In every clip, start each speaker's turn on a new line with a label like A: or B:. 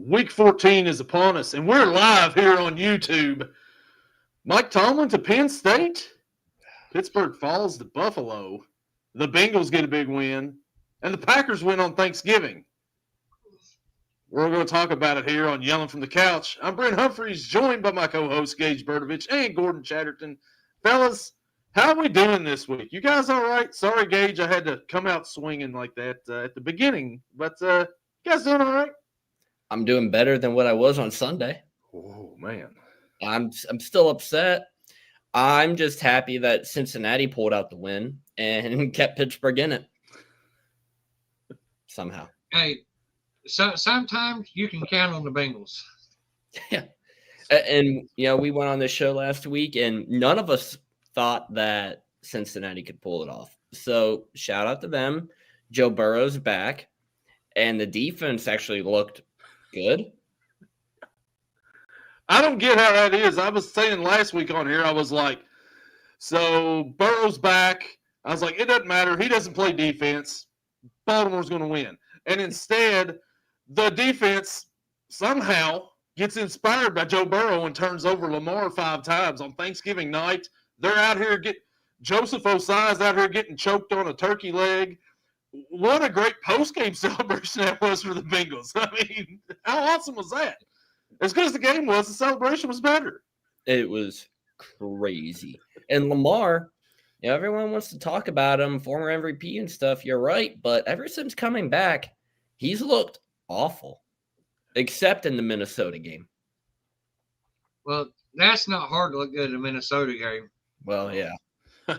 A: Week 14 is upon us, and we're live here on YouTube. Mike Tomlin to Penn State. Pittsburgh falls to Buffalo. The Bengals get a big win, and the Packers win on Thanksgiving. We're going to talk about it here on Yelling from the Couch. I'm Brent Humphres, joined by my co-host Gage, Bertovich, and Gordon Chatterton. Fellas, how are we doing this week? You guys all right? Sorry, Gage, I had to come out swinging like that at the beginning, but you guys doing all right?
B: I'm doing better than what I was on Sunday.
A: Oh, man.
B: I'm still upset. I'm just happy that Cincinnati pulled out the win and kept Pittsburgh in it somehow.
C: Hey, so sometimes you can count on the Bengals.
B: Yeah. And, we went on this show last week, and none of us thought that Cincinnati could pull it off. So shout out to them. Joe Burrow's back, and the defense actually looked good.
A: I don't get how that is. I was saying last week on here, I was like, so Burrow's back. I was like, it doesn't matter. He doesn't play defense. Baltimore's going to win. And instead, the defense somehow gets inspired by Joe Burrow and turns over Lamar 5 times on Thanksgiving night. They're out here Joseph Ossai's out here getting choked on a turkey leg. What a great post-game celebration that was for the Bengals. I mean, how awesome was that? As good as the game was, the celebration was better.
B: It was crazy. And Lamar, everyone wants to talk about him, former MVP and stuff. You're right. But ever since coming back, he's looked awful, except in the Minnesota game.
C: Well, that's not hard to look good in a Minnesota game.
B: Well, yeah.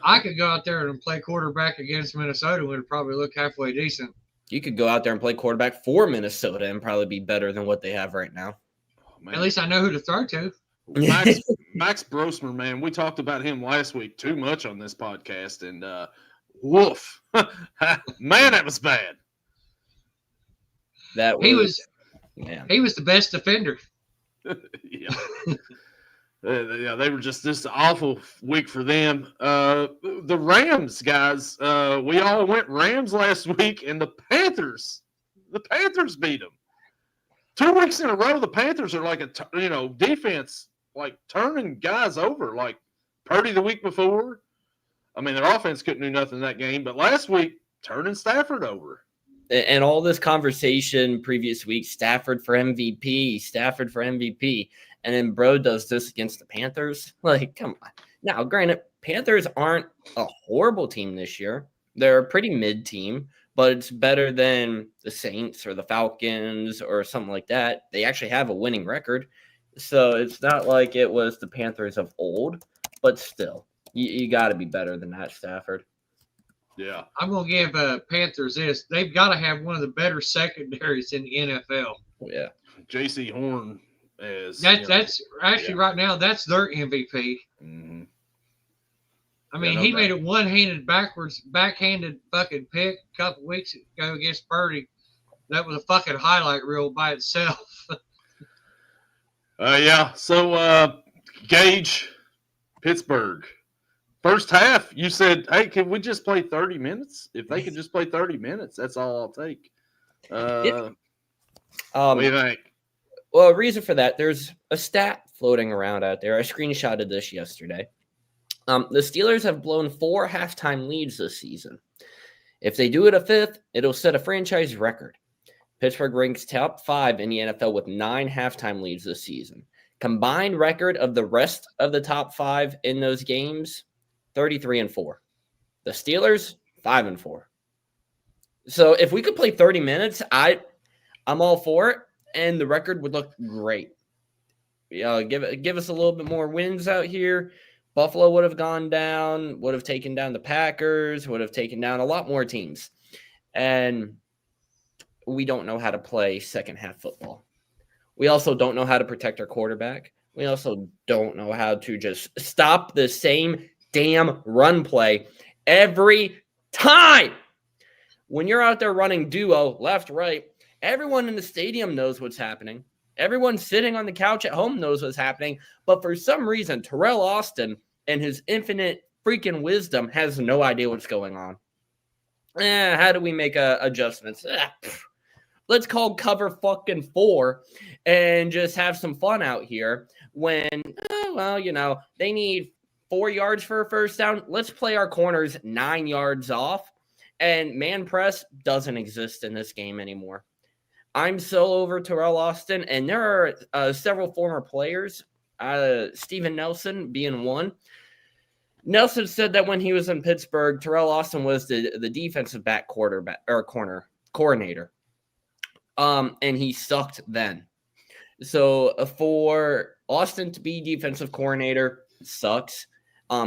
C: I could go out there and play quarterback against Minnesota and it would probably look halfway decent.
B: You could go out there and play quarterback for Minnesota and probably be better than what they have right now.
A: Oh,
C: at least I know who to throw to.
A: Max Brosmer, man, we talked about him last week too much on this podcast, and woof. Man, that was bad.
C: He was the best defender.
A: Yeah. Yeah, they were just an awful week for them. The Rams, guys, we all went Rams last week, and the Panthers beat them. 2 weeks in a row, the Panthers are like defense, like turning guys over, like Purdy the week before. I mean, their offense couldn't do nothing in that game, but last week, turning Stafford over.
B: And all this conversation previous week, Stafford for MVP. And then bro does this against the Panthers. Like, come on. Now, granted, Panthers aren't a horrible team this year. They're a pretty mid team, but it's better than the Saints or the Falcons or something like that. They actually have a winning record. So it's not like it was the Panthers of old, but still, you got to be better than that, Stafford.
A: Yeah.
C: I'm going to give Panthers this. They've got to have one of the better secondaries in the NFL.
B: Yeah.
A: J.C. Horn is.
C: That's actually right now, that's their MVP.
A: Mm-hmm.
C: I mean, he made a one-handed backhanded fucking pick a couple weeks ago against Purdy. That was a fucking highlight reel by itself.
A: Yeah. So, Gage, Pittsburgh. First half, you said, hey, can we just play 30 minutes? If they could just play 30 minutes, that's all I'll take. What do you think?
B: Well, a reason for that, there's a stat floating around out there. I screenshotted this yesterday. The Steelers have blown 4 halftime leads this season. If they do it a fifth, it'll set a franchise record. Pittsburgh ranks top 5 in the NFL with 9 halftime leads this season. Combined record of the rest of the top 5 in those games, 33-4. The Steelers, 5-4. So if we could play 30 minutes, I'm all for it, and the record would look great. Give us a little bit more wins out here. Buffalo would have gone down, would have taken down the Packers, would have taken down a lot more teams. And we don't know how to play second half football. We also don't know how to protect our quarterback. We also don't know how to just stop the same damn run play every time. When you're out there running duo, left, right, everyone in the stadium knows what's happening. Everyone sitting on the couch at home knows what's happening. But for some reason, Terrell Austin and his infinite freaking wisdom has no idea what's going on. How do we make adjustments? let's call cover fucking 4 and just have some fun out here when, they need 4 yards for a first down. Let's play our corners 9 yards off. And man press doesn't exist in this game anymore. I'm so over Terrell Austin, and there are several former players, Steven Nelson being one. Nelson said that when he was in Pittsburgh, Terrell Austin was the defensive back coordinator. And he sucked then. So for Austin to be defensive coordinator sucks.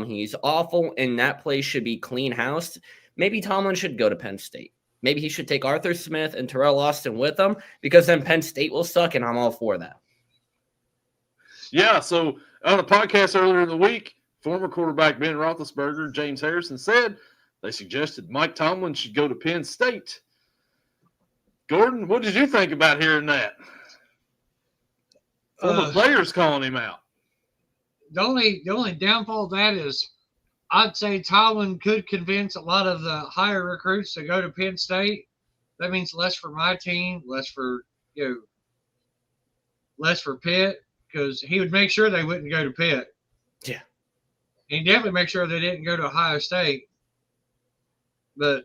B: He's awful, and that place should be clean housed. Maybe Tomlin should go to Penn State. Maybe he should take Arthur Smith and Terrell Austin with him, because then Penn State will suck, and I'm all for that.
A: Yeah, so on a podcast earlier in the week, former quarterback Ben Roethlisberger and James Harrison said they suggested Mike Tomlin should go to Penn State. Gordon, what did you think about hearing that? Former players calling him out.
C: The only downfall of that is I'd say Tomlin could convince a lot of the higher recruits to go to Penn State. That means less for my team, less for Pitt, because he would make sure they wouldn't go to Pitt.
B: Yeah.
C: And he'd definitely make sure they didn't go to Ohio State. But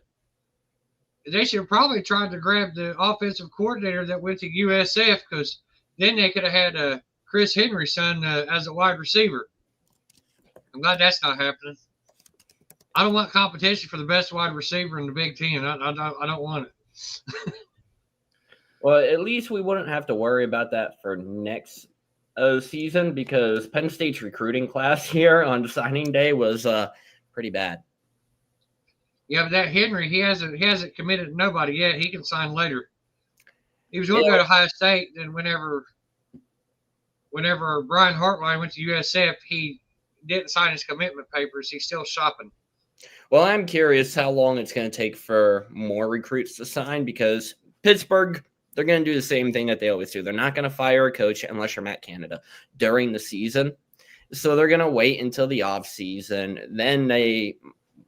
C: they should have probably tried to grab the offensive coordinator that went to USF, because then they could have had Chris Henry's son as a wide receiver. I'm glad that's not happening. I don't want competition for the best wide receiver in the Big Ten. I don't want it.
B: Well, at least we wouldn't have to worry about that for next season, because Penn State's recruiting class here on signing day was pretty bad.
C: Yeah, but that Henry, he hasn't committed to nobody yet. He can sign later. He was going to go to Ohio State, then whenever Brian Hartline went to USF, he didn't sign his commitment papers. He's still shopping.
B: Well, I'm curious how long it's going to take for more recruits to sign, because Pittsburgh, they're going to do the same thing that they always do. They're not going to fire a coach unless you're Matt Canada during the season. So they're going to wait until the offseason. Then they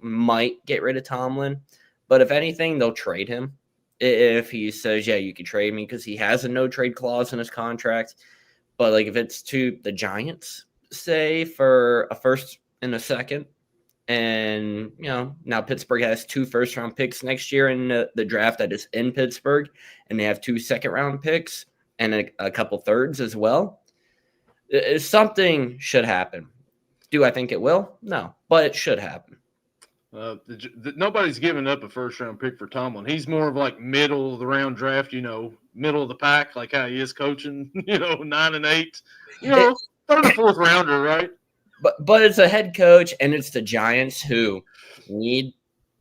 B: might get rid of Tomlin. But if anything, they'll trade him. If he says, yeah, you can trade me, because he has a no-trade clause in his contract. But if it's to the Giants, say, for a first and a second, and, now Pittsburgh has 2 first-round picks next year in the draft that is in Pittsburgh, and they have 2 second-round picks and a couple thirds as well. Something should happen. Do I think it will? No, but it should happen.
A: Nobody's giving up a first-round pick for Tomlin. He's more of middle of the round draft, middle of the pack, like how he is coaching, 9 and 8, third or fourth rounder, right?
B: But it's a head coach, and it's the Giants who need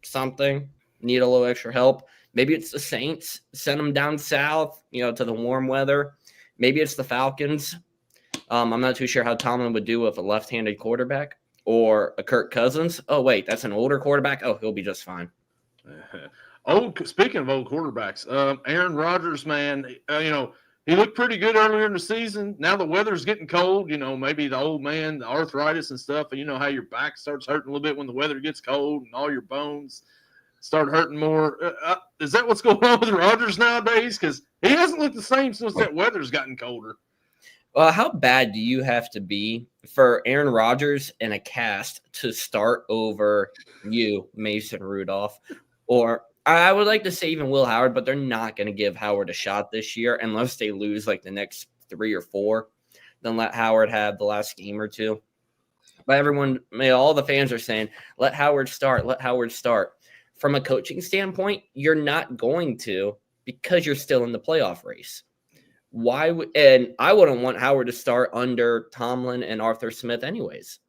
B: something, need a little extra help. Maybe it's the Saints, send them down south, to the warm weather. Maybe it's the Falcons. I'm not too sure how Tomlin would do with a left-handed quarterback or a Kirk Cousins. Oh, wait, that's an older quarterback? Oh, he'll be just fine.
A: Speaking of old quarterbacks, Aaron Rodgers, man, he looked pretty good earlier in the season. Now the weather's getting cold, maybe the old man, the arthritis and stuff, and how your back starts hurting a little bit when the weather gets cold and all your bones start hurting more. Is that what's going on with Rodgers nowadays? Because he hasn't looked the same since that weather's gotten colder.
B: Well, how bad do you have to be for Aaron Rodgers in a cast to start over you, Mason Rudolph? Or I would like to say even Will Howard, but they're not going to give Howard a shot this year unless they lose the next 3 or 4. Then let Howard have the last game or 2. But everyone, all the fans are saying, let Howard start, let Howard start. From a coaching standpoint, you're not going to, because you're still in the playoff race. And I wouldn't want Howard to start under Tomlin and Arthur Smith anyways,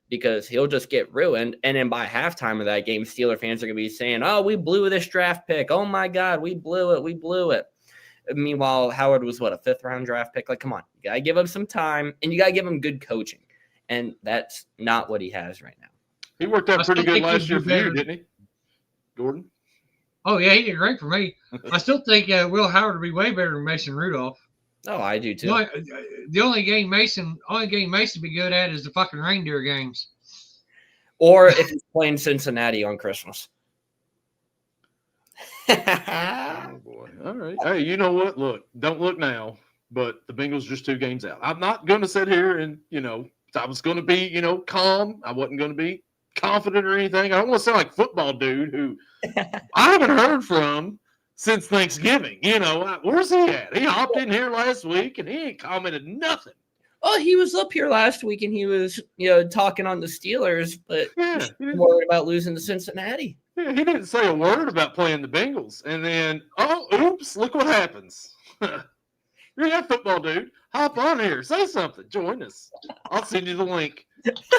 B: because he'll just get ruined. And then by halftime of that game, Steeler fans are going to be saying, oh, we blew this draft pick. Oh, my God, we blew it. We blew it. Meanwhile, Howard was, a 5th-round draft pick? Come on. You got to give him some time, and you got to give him good coaching. And that's not what he has right now.
A: He worked out pretty good last year for you, didn't he, Gordon?
C: Oh, yeah, he did great for me. I still think Will Howard would be way better than Mason Rudolph.
B: Oh, I do too.
C: The only game Mason be good at is the fucking reindeer games.
B: Or if he's playing Cincinnati on Christmas.
A: Oh, boy. All right. Hey, you know what? Look, don't look now, but the Bengals just 2 games out. I'm not going to sit here and, I was going to be, calm. I wasn't going to be confident or anything. I don't want to sound like football dude who I haven't heard from since Thanksgiving. Where's he at? He hopped in here last week and he ain't commented nothing.
B: Oh, he was up here last week and he was, talking on the Steelers, but
A: Yeah,
B: worried about losing to Cincinnati.
A: Yeah, he didn't say a word about playing the Bengals. And then, oops, look what happens. You're that football dude. Hop on here. Say something. Join us. I'll send you the link.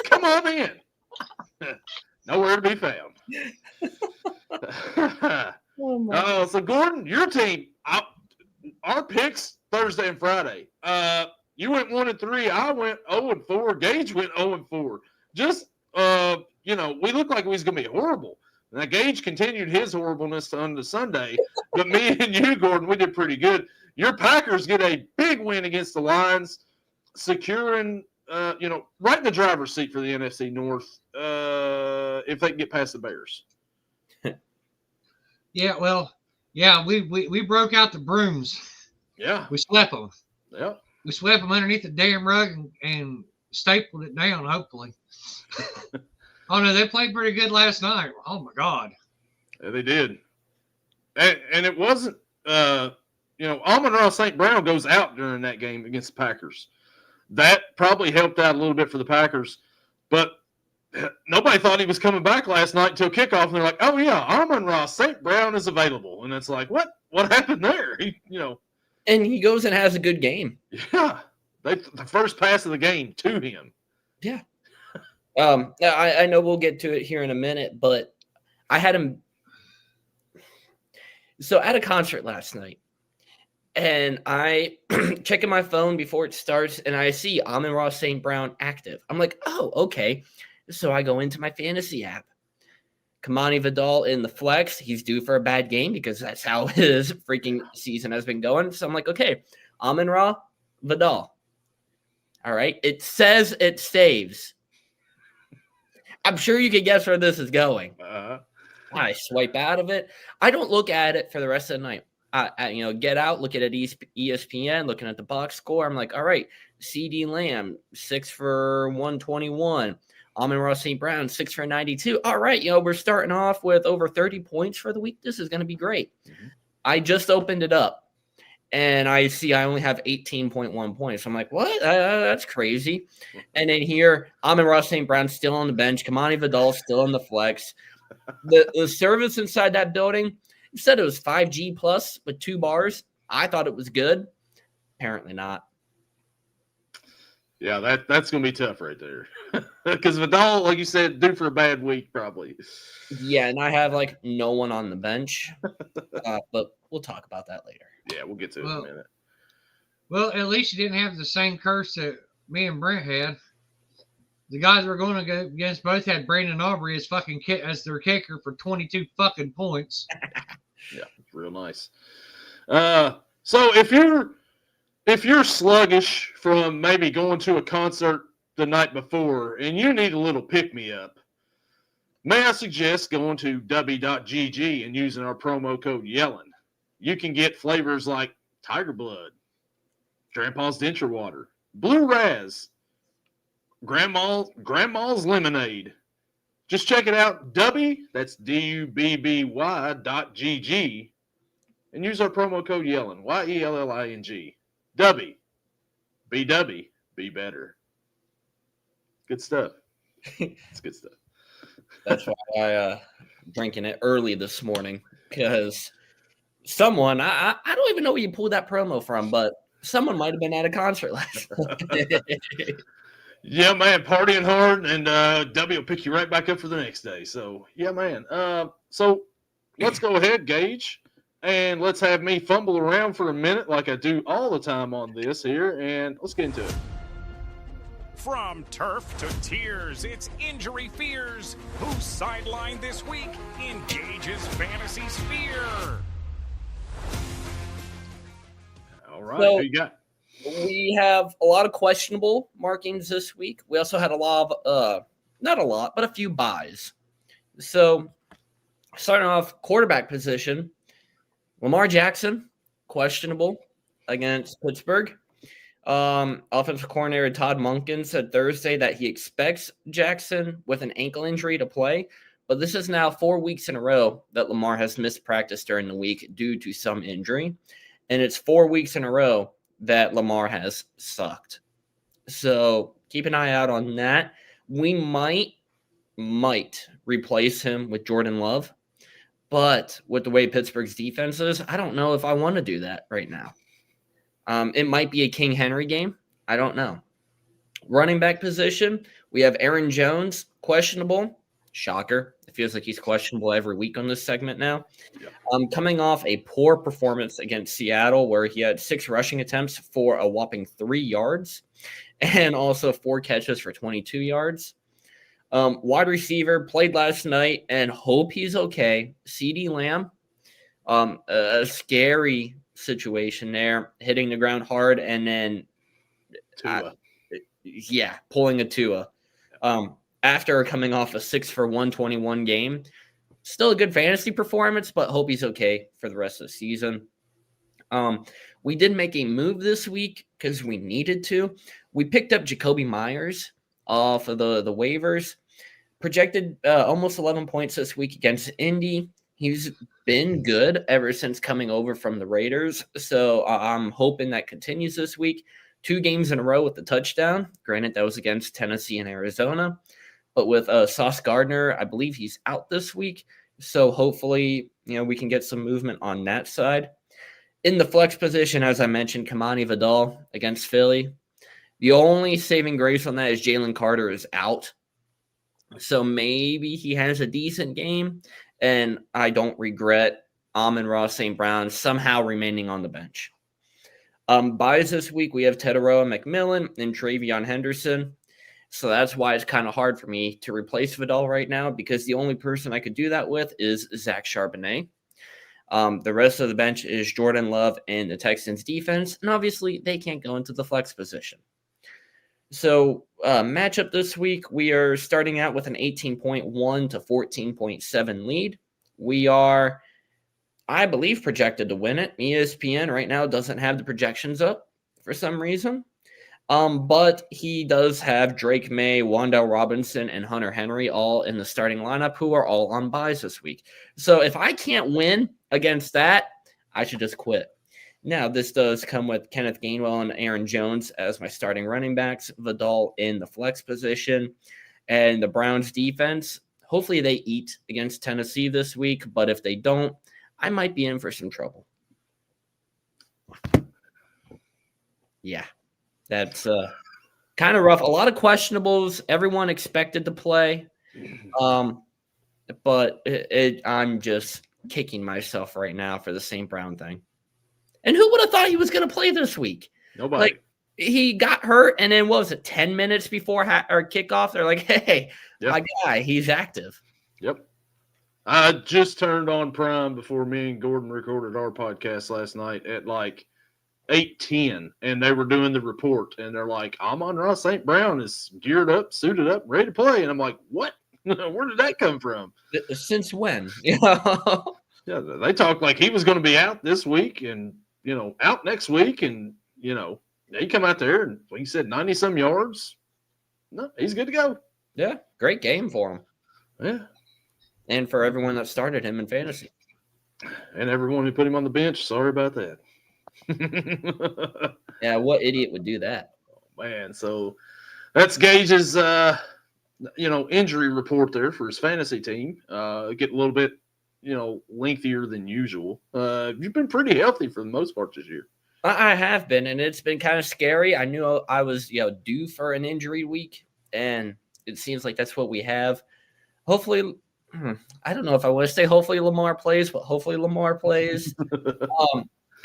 A: Come on in. Nowhere to be found. So, Gordon, your team, our picks Thursday and Friday. You went 1-3. I went 0-4. Gage went 0-4. Just, we looked like we was going to be horrible. Now, Gage continued his horribleness on the Sunday, but me and you, Gordon, we did pretty good. Your Packers get a big win against the Lions, securing, right in the driver's seat for the NFC North if they can get past the Bears.
C: Yeah, well, we broke out the brooms.
A: Yeah.
C: We swept them.
A: Yeah.
C: We swept them underneath the damn rug and stapled it down, hopefully. Oh, no, they played pretty good last night. Oh, my God.
A: Yeah, they did. And it wasn't, Amon-Ra St. Brown goes out during that game against the Packers. That probably helped out a little bit for the Packers. But nobody thought he was coming back last night until kickoff. And they're like, oh, yeah, Amon-Ra St. Brown is available. And it's like, what happened there?
B: And he goes and has a good game.
A: Yeah. The first pass of the game to him.
B: Yeah. I know we'll get to it here in a minute, but I had him. So at a concert last night, and I checking my phone before it starts, and I see Amon-Ra St. Brown active. I'm like, oh, okay. So I go into my fantasy app. Kamani Vidal in the flex. He's due for a bad game because that's how his freaking season has been going. So I'm like, okay, Amon-Ra Vidal. All right. It says it saves. I'm sure you can guess where this is going. I swipe out of it. I don't look at it for the rest of the night. Get out, look at it ESPN, looking at the box score. I'm like, all right, CD Lamb, 6 for 121. Amon-Ra St. Brown, 6 for 92. All right, we're starting off with over 30 points for the week. This is going to be great. Mm-hmm. I just opened it up. And I see I only have 18.1 points. I'm like, what? That's crazy. And then here, Amon-Ra St. Brown still on the bench. Kamani Vidal still on the flex. The service inside that building said it was 5G plus with 2 bars. I thought it was good. Apparently not.
A: Yeah, that's going to be tough right there. Because Vidal, like you said, due for a bad week probably.
B: Yeah, and I have no one on the bench. But we'll talk about that later.
A: Yeah, we'll get to it in a minute.
C: Well, at least you didn't have the same curse that me and Brent had. The guys we're going to go against both had Brandon Aubrey as their kicker for 22 fucking points.
A: Yeah, it's real nice. So if you're sluggish from maybe going to a concert the night before and you need a little pick-me-up, may I suggest going to w.gg and using our promo code YELLIN. You can get flavors like Tiger Blood, Grandpa's Denture Water, Blue Raz, Grandma's Lemonade. Just check it out, that's DUBBY.GG, and use our promo code YELLIN, YELLING. Dubby, BW, be better. Good stuff. It's good stuff.
B: That's why I drinking it early this morning because someone I don't even know where you pulled that promo from, but someone might have been at a concert last night.
A: Yeah, man, partying hard, and W will pick you right back up for the next day. So, yeah, man. So let's go ahead, Gage, and let's have me fumble around for a minute like I do all the time on this here, and let's get into it.
D: From turf to tears, it's injury fears. Who's sidelined this week in Gage's fantasy sphere?
A: All right,
B: So,
A: who you got?
B: We have a lot of questionable markings this week. We also had a lot of, not a lot, but a few buys. So starting off quarterback position, Lamar Jackson, questionable against Pittsburgh. Offensive coordinator Todd Monken said Thursday that he expects Jackson with an ankle injury to play, but this is now 4 weeks in a row that Lamar has missed practice during the week due to some injury, and it's 4 weeks in a row that Lamar has sucked. So keep an eye out on that. We might replace him with Jordan Love, but with the way Pittsburgh's defense is, I don't know if I want to do that right now. It might be a King Henry game. I don't know. Running back position, we have Aaron Jones, questionable. Shocker. It feels like he's questionable every week on this segment now. Yeah. Coming off a poor performance against Seattle where he had 6 rushing attempts for a whopping 3 yards and also 4 catches for 22 yards. Wide receiver played last night and hope he's okay. CeeDee Lamb, a scary situation there, hitting the ground hard and then pulling a Tua. After coming off a 6 for 121 game. Still a good fantasy performance, but hope he's okay for the rest of the season. We did make a move this week because we needed to. We picked up Jacoby Myers off of the waivers. Projected almost 11 points this week against Indy. He's been good ever since coming over from the Raiders. So I'm hoping that continues this week. 2 games in a row with the touchdown. Granted, that was against Tennessee and Arizona. But with Sauce Gardner, I believe he's out this week. So hopefully, we can get some movement on that side. In the flex position, as I mentioned, Kamani Vidal against Philly. The only saving grace on that is Jalen Carter is out. So maybe he has a decent game. And I don't regret Amon-Ra St. Brown somehow remaining on the bench. Buys this week, we have Teteroa McMillan and Travion Henderson. So that's why it's kind of hard for me to replace Vidal right now because the only person I could do that with is Zach Charbonnet. The rest of the bench is Jordan Love and the Texans defense. And obviously, they can't go into the flex position. So matchup this week, we are starting out with an 18.1 to 14.7 lead. We are, I believe, projected to win it. ESPN right now doesn't have the projections up for some reason. But he does have Drake May, Wan'Dale Robinson, and Hunter Henry all in the starting lineup who are all on buys this week. So if I can't win against that, I should just quit. Now, this does come with Kenneth Gainwell and Aaron Jones as my starting running backs, Vidal in the flex position, and the Browns defense. Hopefully they eat against Tennessee this week, but if they don't, I might be in for some trouble. Yeah, that's kind of rough. A lot of questionables. Everyone expected to play, but I'm just kicking myself right now for the St. Brown thing. And who would have thought he was going to play this week?
A: Nobody.
B: Like, he got hurt, and then what was it, 10 minutes before or kickoff? They're like, hey, my guy, he's active.
A: Yep. I just turned on Prime before me and Gordon recorded our podcast last night at like 8:10, and they were doing the report, and they're like, Amon-Ra St. Brown is geared up, suited up, ready to play. And I'm like, what? Where did that come from?
B: Since when?
A: Yeah, they talked like he was going to be out this week and, out next week. And, he come out there and, like you said, 90-some yards. No, he's good to go.
B: Yeah, great game for him.
A: Yeah.
B: And for everyone that started him in fantasy.
A: And everyone who put him on the bench, sorry about that.
B: Yeah, what idiot would do that?
A: Oh, man, so that's Gage's, injury report there for his fantasy team. Get a little bit, lengthier than usual. You've been pretty healthy for the most part this year.
B: I have been, and it's been kind of scary. I knew I was, due for an injury week, and it seems like that's what we have. Hopefully, I don't know if I want to say hopefully Lamar plays, but hopefully Lamar plays.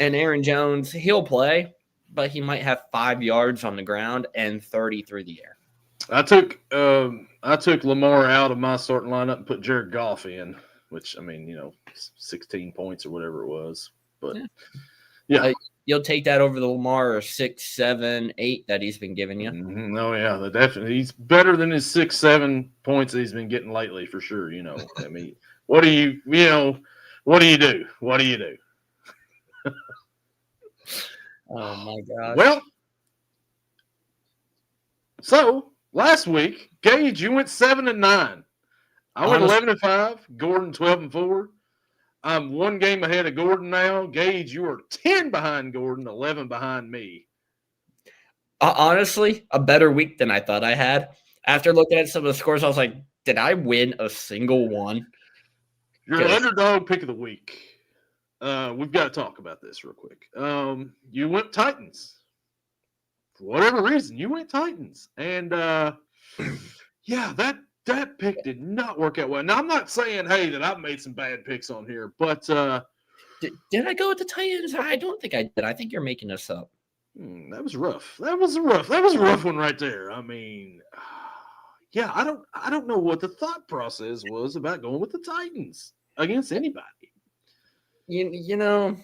B: And Aaron Jones, he'll play, but he might have 5 yards on the ground and 30 through the air. I
A: took Lamar out of my starting lineup and put Jared Goff in, which, 16 points or whatever it was. But, yeah.
B: You'll take that over the Lamar 6, 7, 8 that he's been giving you.
A: Mm-hmm. Oh, yeah, definitely. He's better than his 6, 7 points that he's been getting lately for sure, What do you do? What do you do?
B: Oh my gosh.
A: Well, so last week, Gage, you went 7-9. I went
B: Honestly-
A: 11-5. Gordon 12-4. I'm one game ahead of Gordon now. Gage, you are 10 behind Gordon, 11 behind me.
B: Honestly, a better week than I thought I had. After looking at some of the scores, I was like, did I win a single one?
A: Your
B: Yes.
A: underdog pick of the week. We've got to talk about this real quick. You went Titans. For whatever reason, you went Titans. And yeah, that pick did not work out well. Now, I'm not saying, hey, that I've made some bad picks on here, but
B: Did I go with the Titans? I don't think I did. I think you're making this up.
A: that was rough. That was a rough one right there. I mean, yeah, I don't know what the thought process was about going with the Titans against anybody.
B: You know,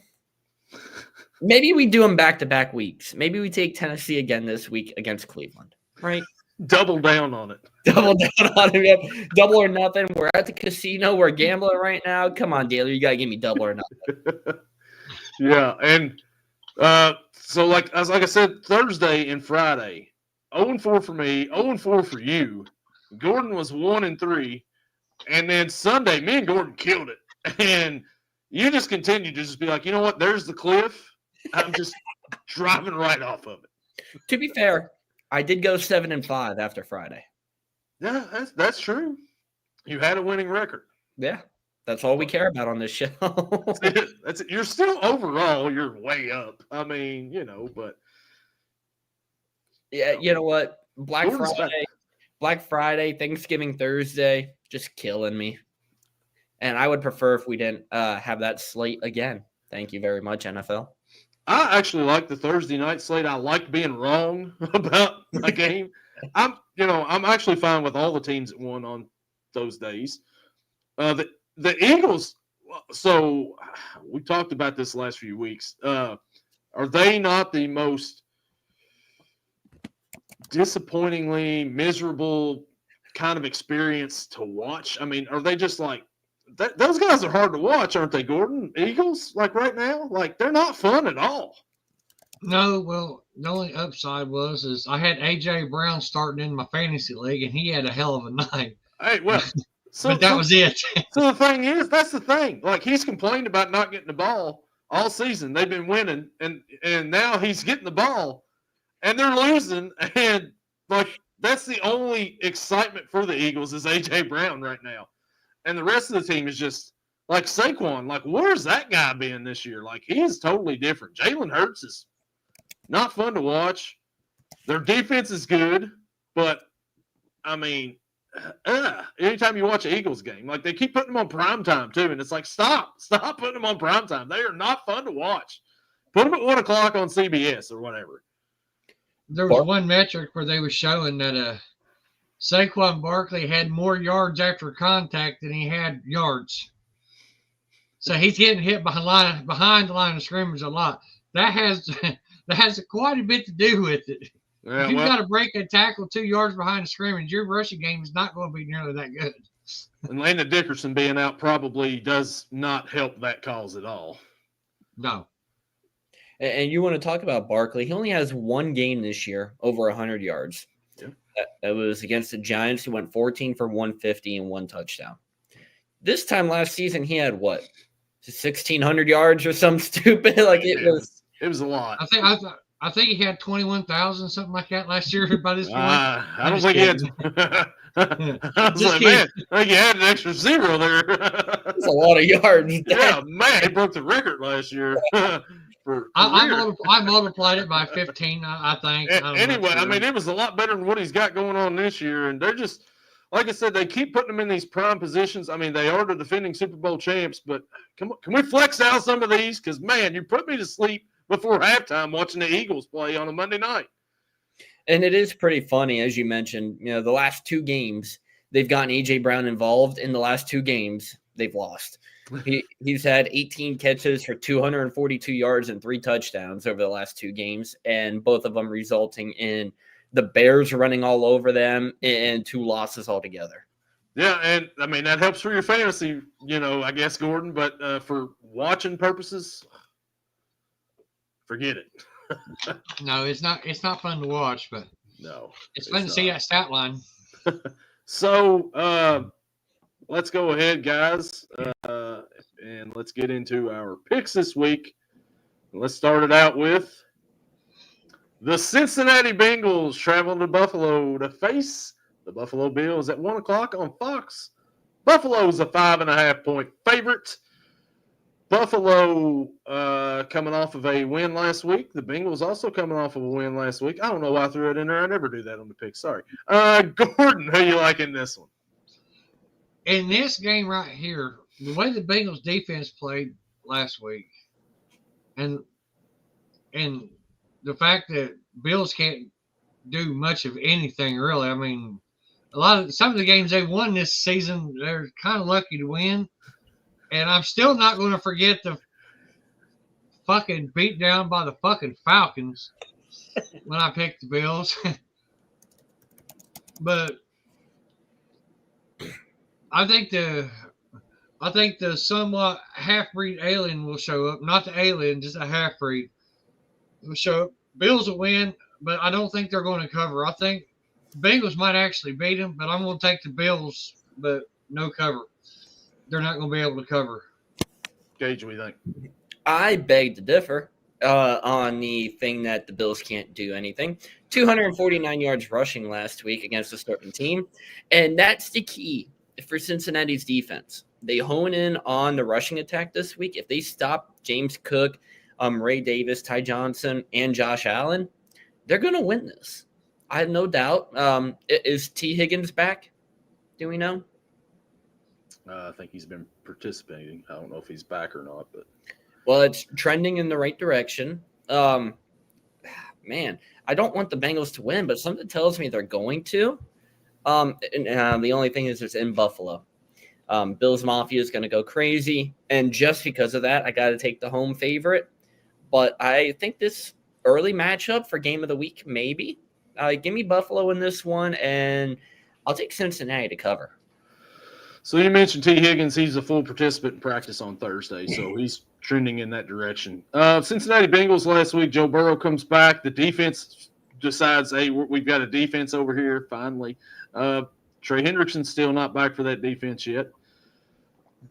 B: maybe we do them back-to-back weeks. Maybe we take Tennessee again this week against Cleveland, right?
A: Double down on it.
B: Double down on it. Double or nothing. We're at the casino. We're gambling right now. Come on, Daly. You got to give me double or nothing.
A: Yeah, and so like I said, Thursday and Friday, 0-4 for me, 0-4 for you. Gordon was 1-3, and then Sunday, me and Gordon killed it, and you just continued to just be like, you know what? There's the cliff. I'm just driving right off of it.
B: To be fair, I did go 7-5 after Friday.
A: Yeah, that's true. You had a winning record.
B: Yeah, that's all we care about on this show.
A: That's it. You're still overall, you're way up. I mean, you know, but
B: Yeah, you know what? Black
A: Gordon's
B: Friday, Thanksgiving Thursday, just killing me. And I would prefer if we didn't have that slate again. Thank you very much, NFL.
A: I actually like the Thursday night slate. I like being wrong about a game. I'm actually fine with all the teams that won on those days. The Eagles. So we talked about this the last few weeks. Are they not the most disappointingly miserable kind of experience to watch? I mean, are they just like those guys are hard to watch, aren't they, Gordon? Eagles, like right now, like they're not fun at all.
C: No, well, the only upside is I had AJ Brown starting in my fantasy league, and he had a hell of a night.
A: Hey, well,
C: But that was it.
A: So the thing is, that's the thing. Like he's complained about not getting the ball all season. They've been winning, and now he's getting the ball, and they're losing. And like that's the only excitement for the Eagles is AJ Brown right now, and the rest of the team is just like Saquon. Like where's that guy been this year? Like he is totally different. Jalen Hurts is not fun to watch. Their defense is good, but I mean. Anytime you watch an Eagles game, like they keep putting them on primetime too, and it's like stop putting them on primetime. They are not fun to watch. Put them at 1 o'clock on CBS or whatever.
C: There was one metric where they were showing that Saquon Barkley had more yards after contact than he had yards. So he's getting hit behind the line of scrimmage a lot. That has quite a bit to do with it.
A: Yeah,
C: if you've got to break a tackle 2 yards behind the scrimmage, your rushing game is not going to be nearly that good.
A: And Landon Dickerson being out probably does not help that cause at all.
C: No.
B: And you want to talk about Barkley? He only has one game this year over 100 yards.
A: Yeah.
B: That was against the Giants, who went 14 for 150 and 1 touchdown. This time last season, he had what? 1,600 yards or something stupid. Like it
A: was a lot.
C: I think he had 21,000, something like that last year by this point.
A: I don't think he had. I was like, man, I think he had an extra 0 there.
B: That's a lot of yards.
A: Yeah, man, he broke the record last year.
C: I multiplied it by 15, I think.
A: Anyway, I mean, it was a lot better than what he's got going on this year. And they're just, like I said, they keep putting them in these prime positions. I mean, they are the defending Super Bowl champs, but can we flex out some of these? Because, man, you put me to sleep before halftime watching the Eagles play on a Monday night.
B: And it is pretty funny, as you mentioned, the last 2 games, they've gotten A.J. Brown involved. In the last 2 games, they've lost. He's had 18 catches for 242 yards and 3 touchdowns over the last 2 games, and both of them resulting in the Bears running all over them and 2 losses altogether.
A: Yeah, and, I mean, that helps for your fantasy, I guess, Gordon, but for watching purposes – forget it.
C: No, it's not. It's not fun to watch, but
A: No,
C: it's fun to see that stat line.
A: So let's go ahead, guys, and let's get into our picks this week. Let's start it out with the Cincinnati Bengals traveling to Buffalo to face the Buffalo Bills at 1 o'clock on Fox. Buffalo's a 5.5-point favorite. Buffalo coming off of a win last week. The Bengals also coming off of a win last week. I don't know why I threw it in there. I never do that on the pick. Sorry. Gordon, who you like in this one?
C: In this game right here, the way the Bengals defense played last week, and the fact that Bills can't do much of anything really. I mean, some of the games they've won this season, they're kind of lucky to win. And I'm still not going to forget the fucking beat down by the fucking Falcons when I picked the Bills. But I think the somewhat half-breed alien will show up. Not the alien, just a half-breed will show up. Bills will win, but I don't think they're going to cover. I think Bengals might actually beat them, but I'm going to take the Bills, but no cover. They're not going to be able to cover.
A: Gage, what do you think?
B: I beg to differ on the thing that the Bills can't do anything. 249 yards rushing last week against a certain team, and that's the key for Cincinnati's defense. They hone in on the rushing attack this week. If they stop James Cook, Ray Davis, Ty Johnson, and Josh Allen, they're going to win this. I have no doubt. Is T. Higgins back? Do we know?
A: I think he's been participating. I don't know if he's back or not, but
B: well, it's trending in the right direction. Man, I don't want the Bengals to win, but something tells me they're going to. The only thing is it's in Buffalo. Bills Mafia is going to go crazy, and just because of that, I got to take the home favorite. But I think this early matchup for game of the week, maybe. Give me Buffalo in this one, and I'll take Cincinnati to cover.
A: So you mentioned T. Higgins. He's a full participant in practice on Thursday, so he's trending in that direction. Cincinnati Bengals last week, Joe Burrow comes back. The defense decides, hey, we've got a defense over here finally. Trey Hendrickson's still not back for that defense yet.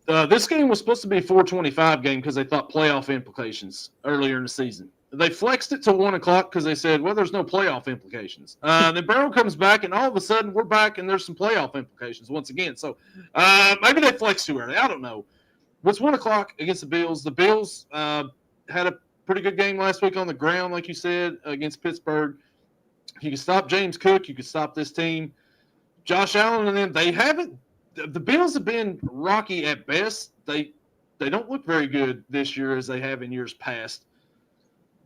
A: This game was supposed to be a 4:25 game because they thought playoff implications earlier in the season. They flexed it to 1 o'clock because they said, well, there's no playoff implications. Then Burrow comes back, and all of a sudden we're back, and there's some playoff implications once again. So maybe they flexed too early. I don't know. But it's 1 o'clock against the Bills. The Bills had a pretty good game last week on the ground, like you said, against Pittsburgh. You can stop James Cook. You can stop this team. Josh Allen and them, they haven't – the Bills have been rocky at best. They don't look very good this year as they have in years past.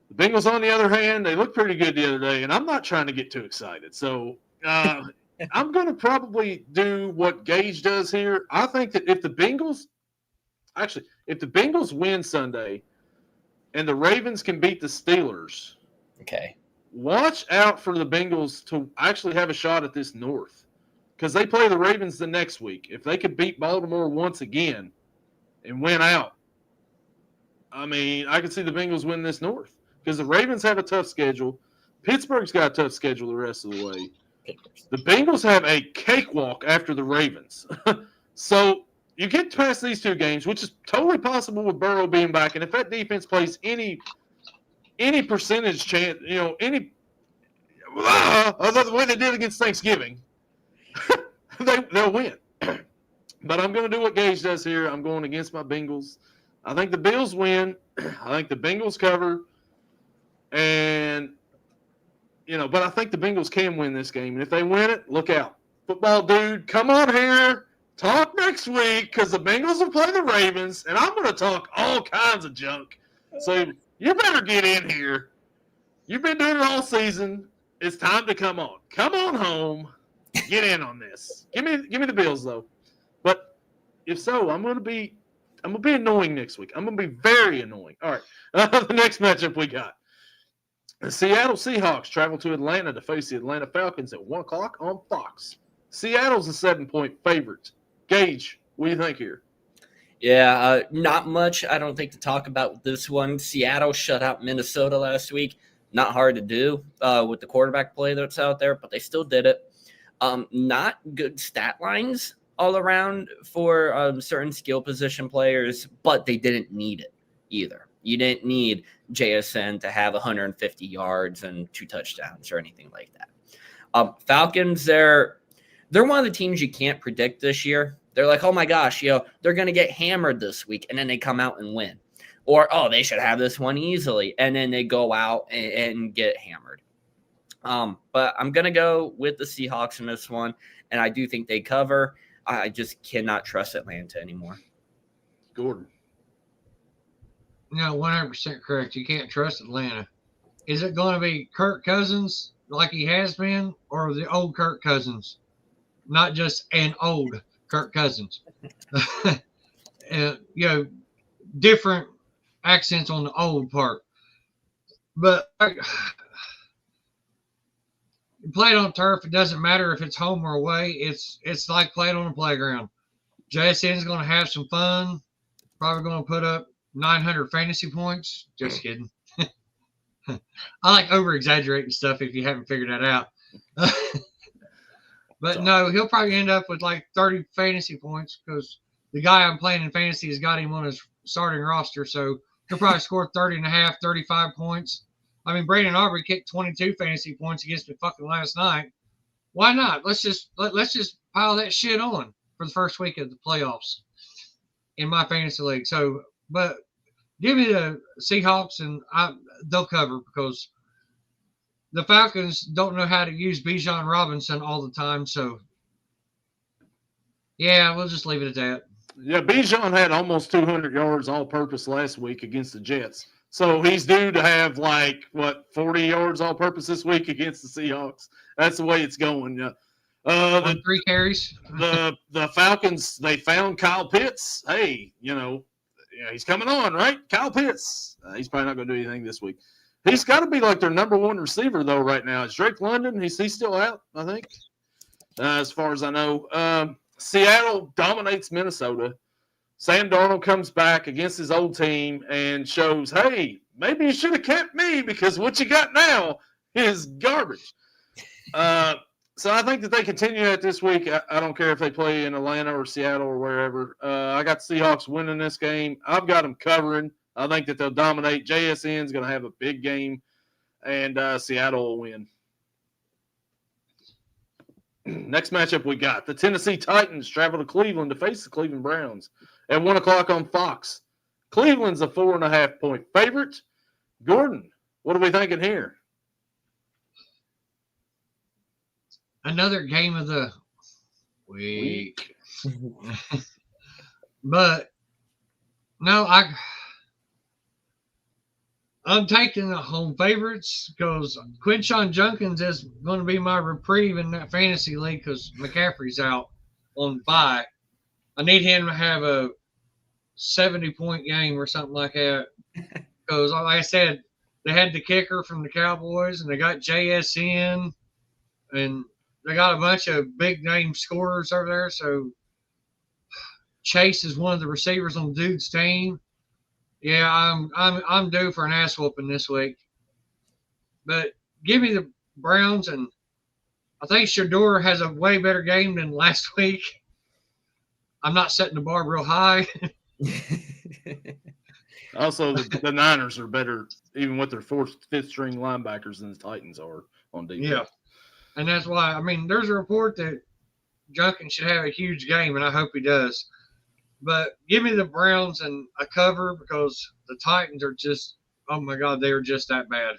A: The Bengals, on the other hand, they look pretty good the other day, and I'm not trying to get too excited. So I'm going to probably do what Gage does here. I think that if the Bengals win Sunday and the Ravens can beat the Steelers,
B: okay,
A: watch out for the Bengals to actually have a shot at this North because they play the Ravens the next week. If they could beat Baltimore once again and win out, I mean, I could see the Bengals win this North. Because the Ravens have a tough schedule. Pittsburgh's got a tough schedule the rest of the way. The Bengals have a cakewalk after the Ravens. So you get past these two games, which is totally possible with Burrow being back. And if that defense plays any percentage chance, the way they did against Thanksgiving, they'll win. But I'm going to do what Gage does here. I'm going against my Bengals. I think the Bills win. I think the Bengals cover. And, but I think the Bengals can win this game. And if they win it, look out. Football dude, come on here. Talk next week because the Bengals will play the Ravens. And I'm going to talk all kinds of junk. So you better get in here. You've been doing it all season. It's time to come on. Come on home. Get in on this. Give me the Bills, though. But if so, I'm going to be annoying next week. I'm going to be very annoying. All right. The next matchup we got. The Seattle Seahawks travel to Atlanta to face the Atlanta Falcons at 1 o'clock on Fox. Seattle's a 7-point favorite. Gage, what do you think here?
B: Yeah, not much, I don't think, to talk about with this one. Seattle shut out Minnesota last week. Not hard to do with the quarterback play that's out there, but they still did it. Not good stat lines all around for certain skill position players, but they didn't need it either. You didn't need JSN to have 150 yards and 2 touchdowns or anything like that. Falcons, they're one of the teams you can't predict this year. They're like, oh my gosh, they're going to get hammered this week, and then they come out and win. Or, oh, they should have this one easily, and then they go out and get hammered. But I'm going to go with the Seahawks in this one, and I do think they cover. I just cannot trust Atlanta anymore.
A: Gordon.
C: No, 100% correct. You can't trust Atlanta. Is it going to be Kirk Cousins like he has been, or the old Kirk Cousins? Not just an old Kirk Cousins. Different accents on the old part. But played on turf, it doesn't matter if it's home or away. It's like playing on a playground. JSN's going to have some fun. Probably going to put up 900 fantasy points. Just kidding. I like over-exaggerating stuff if you haven't figured that out. But no, he'll probably end up with like 30 fantasy points because the guy I'm playing in fantasy has got him on his starting roster. So he'll probably score 30 and a half, 35 points. I mean, Brandon Aubrey kicked 22 fantasy points against me fucking last night. Why not? Let's just pile that shit on for the first week of the playoffs in my fantasy league. So, but give me the Seahawks and they'll cover because the Falcons don't know how to use Bijan Robinson all the time. So, yeah, we'll just leave it at that.
A: Yeah, Bijan had almost 200 yards all-purpose last week against the Jets. So he's due to have 40 yards all-purpose this week against the Seahawks. That's the way it's going. Yeah.
C: 3 carries.
A: The Falcons, they found Kyle Pitts. Hey, he's coming on, right? Kyle Pitts. He's probably not going to do anything this week. He's got to be like their number 1 receiver though right now. It's Drake London. He's still out, I think, as far as I know. Seattle dominates Minnesota. Sam Darnold comes back against his old team and shows, hey, maybe you should have kept me because what you got now is garbage. So I think that they continue that this week. I don't care if they play in Atlanta or Seattle or wherever. I got the Seahawks winning this game. I've got them covering. I think that they'll dominate. JSN is going to have a big game, and Seattle will win. Next matchup we got. The Tennessee Titans travel to Cleveland to face the Cleveland Browns at 1 o'clock on Fox. Cleveland's a 4.5-point favorite. Gordon, what are we thinking here?
C: Another game of the week. But, no, I'm taking the home favorites because Quinshon Judkins is going to be my reprieve in that fantasy league because McCaffrey's out on bye. I need him to have a 70-point game or something like that because, like I said, they had the kicker from the Cowboys and they got JSN and they got a bunch of big-name scorers over there. So Chase is one of the receivers on Dude's team. Yeah, I'm due for an ass whooping this week. But give me the Browns, and I think Shador has a way better game than last week. I'm not setting the bar real high.
A: Also, the Niners are better, even with their 4th, 5th-string linebackers than the Titans are on defense. Yeah,
C: and that's why, there's a report that Judkins should have a huge game, and I hope he does. But give me the Browns and a cover because the Titans are just, oh my God, they are just that bad.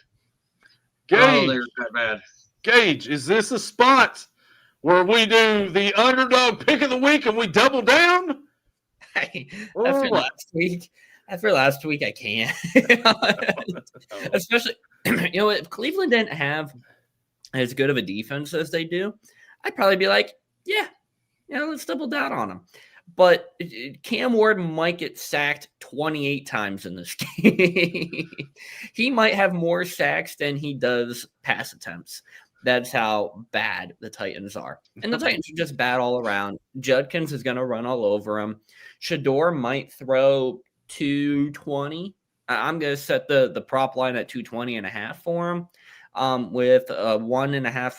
A: Gage,
C: they're that bad.
B: Gage,
A: is this a spot where we do the underdog pick of the week and we double down?
B: Hey, after last week, I can't. Especially, if Cleveland didn't have as good of a defense as they do, I'd probably be like, let's double down on them. But Cam Ward might get sacked 28 times in this game. He might have more sacks than he does pass attempts. That's how bad the Titans are. And the Titans are just bad all around. Judkins is going to run all over him. Shador might throw 220. I'm going to set the prop line at 220.5 for him. with 1.5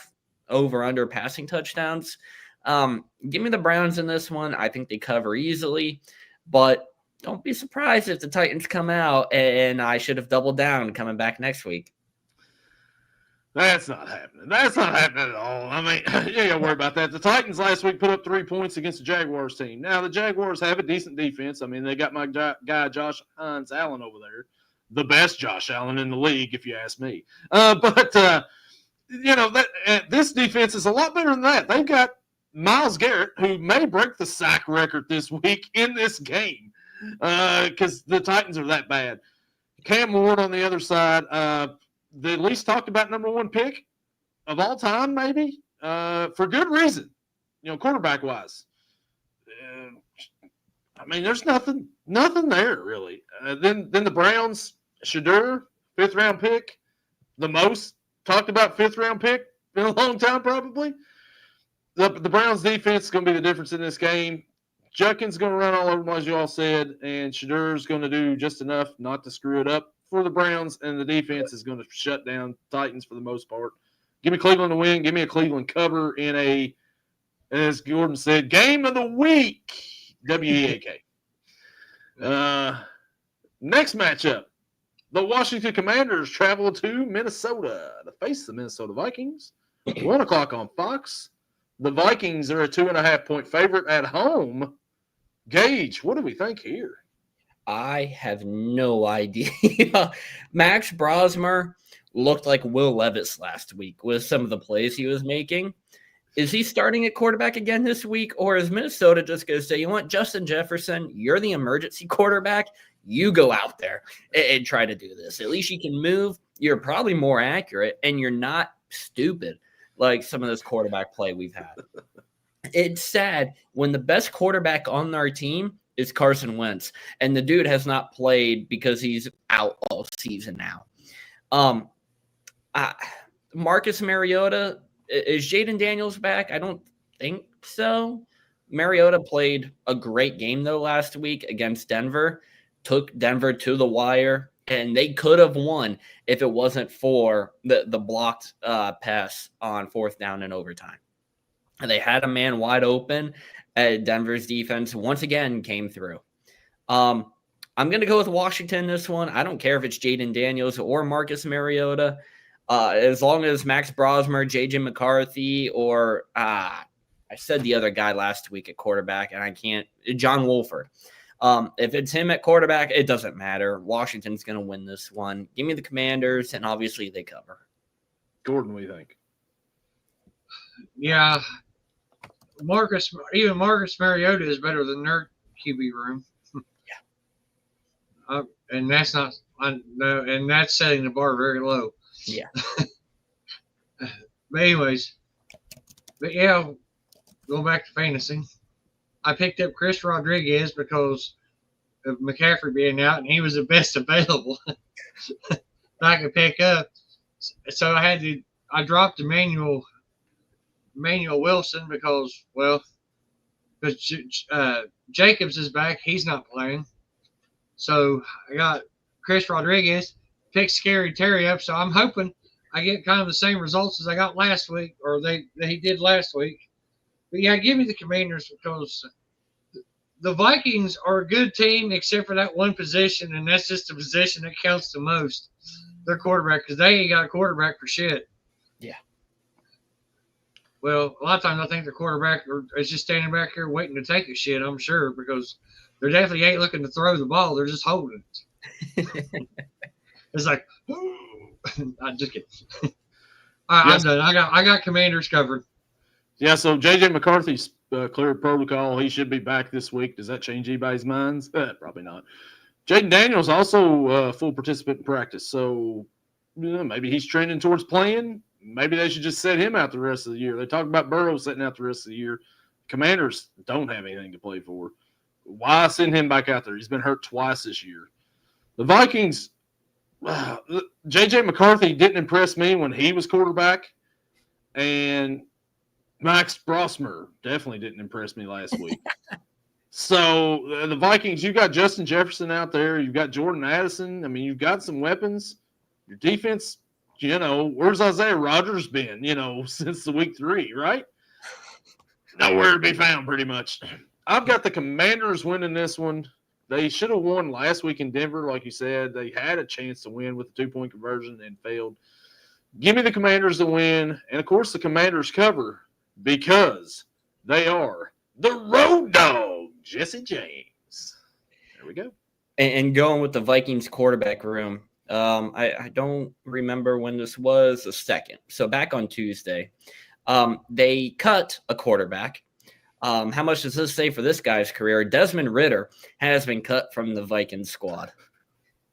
B: over/under passing touchdowns. Give me the Browns in this one. I think they cover easily, but don't be surprised if the Titans come out and I should have doubled down coming back next week.
A: That's not happening. That's not happening at all. I mean, you ain't got to worry about that. The Titans last week put up 3 points against the Jaguars team. Now, the Jaguars have a decent defense. I mean, they got my guy Josh Hines Allen over there, the best Josh Allen in the league, if you ask me. This defense is a lot better than that. They've got Myles Garrett, who may break the sack record this week in this game because the Titans are that bad. Cam Ward on the other side, the least talked about number 1 pick of all time, maybe, for good reason, quarterback wise. I mean, there's nothing there really. Then the Browns, Shadur, 5th round pick, the most talked about 5th round pick in a long time, probably. The Browns defense is going to be the difference in this game. Judkins going to run all over them, as you all said, and Shadur's going to do just enough not to screw it up for the Browns, and the defense is going to shut down Titans for the most part. Give me Cleveland to win. Give me a Cleveland cover in a, as Gordon said, game of the week. WEAK. Next matchup. The Washington Commanders travel to Minnesota to face the Minnesota Vikings. 1 o'clock on Fox. The Vikings are a 2.5-point favorite at home. Gage, what do we think here?
B: I have no idea. Max Brosmer looked like Will Levis last week with some of the plays he was making. Is he starting at quarterback again this week, or is Minnesota just going to say, you want Justin Jefferson? You're the emergency quarterback. You go out there and try to do this. At least you can move. You're probably more accurate, and you're not stupid like some of this quarterback play we've had. It's sad when the best quarterback on our team is Carson Wentz, and the dude has not played because he's out all season now. Marcus Mariota, is Jaden Daniels back? I don't think so. Mariota played a great game, though, last week against Denver, took Denver to the wire, and they could have won if it wasn't for the blocked pass on 4th down in overtime. And they had a man wide open. Denver's defense once again came through. I'm going to go with Washington this one. I don't care if it's Jaden Daniels or Marcus Mariota. As long as Max Brosmer, J.J. McCarthy, or I said the other guy last week at quarterback, and I can't – John Wolford. If it's him at quarterback, it doesn't matter. Washington's going to win this one. Give me the Commanders, and obviously they cover.
A: Gordon, what do you think?
C: Yeah. Marcus Mariota is better than their QB room.
B: Yeah.
C: And that's not – and that's setting the bar very low.
B: Yeah.
C: But anyways, going back to fantasy, I picked up Chris Rodriguez because of McCaffrey being out, and he was the best available that I could pick up. So I dropped Emmanuel Wilson because Jacobs is back. He's not playing. So I got Chris Rodriguez, picked Scary Terry up. So I'm hoping I get kind of the same results as I got last week, or that he did last week. But yeah, give me the Commanders because the Vikings are a good team except for that one position, and that's just the position that counts the most. Their quarterback, because they ain't got a quarterback for shit.
B: Yeah.
C: Well, a lot of times I think the quarterback is just standing back here waiting to take a shit, I'm sure, because they definitely ain't looking to throw the ball. They're just holding it. It's like, I'm just kidding. All right, yes. I'm done. I got Commanders covered.
A: Yeah, so J.J. McCarthy's cleared protocol. He should be back this week. Does that change anybody's minds? Probably not. Jaden Daniels also a full participant in practice, so maybe he's trending towards playing. Maybe they should just set him out the rest of the year. They talk about Burrow setting out the rest of the year. Commanders don't have anything to play for. Why send him back out there? He's been hurt twice this year. The Vikings, J.J. McCarthy didn't impress me when he was quarterback, and Max Brosmer definitely didn't impress me last week. So the Vikings, you've got Justin Jefferson out there. You've got Jordan Addison. I mean, you've got some weapons. Your defense where's Isaiah Rodgers been, since the week 3, right? Nowhere to be found, pretty much. I've got the Commanders winning this one. They should have won last week in Denver, like you said. They had a chance to win with the 2-point conversion and failed. Give me the Commanders to win. And, of course, the Commanders cover because they are the road dog, Jesse James. There we go.
B: And going with the Vikings quarterback room, I don't remember when this was, the second. So back on Tuesday, they cut a quarterback. How much does this say for this guy's career? Desmond Ridder has been cut from the Vikings squad.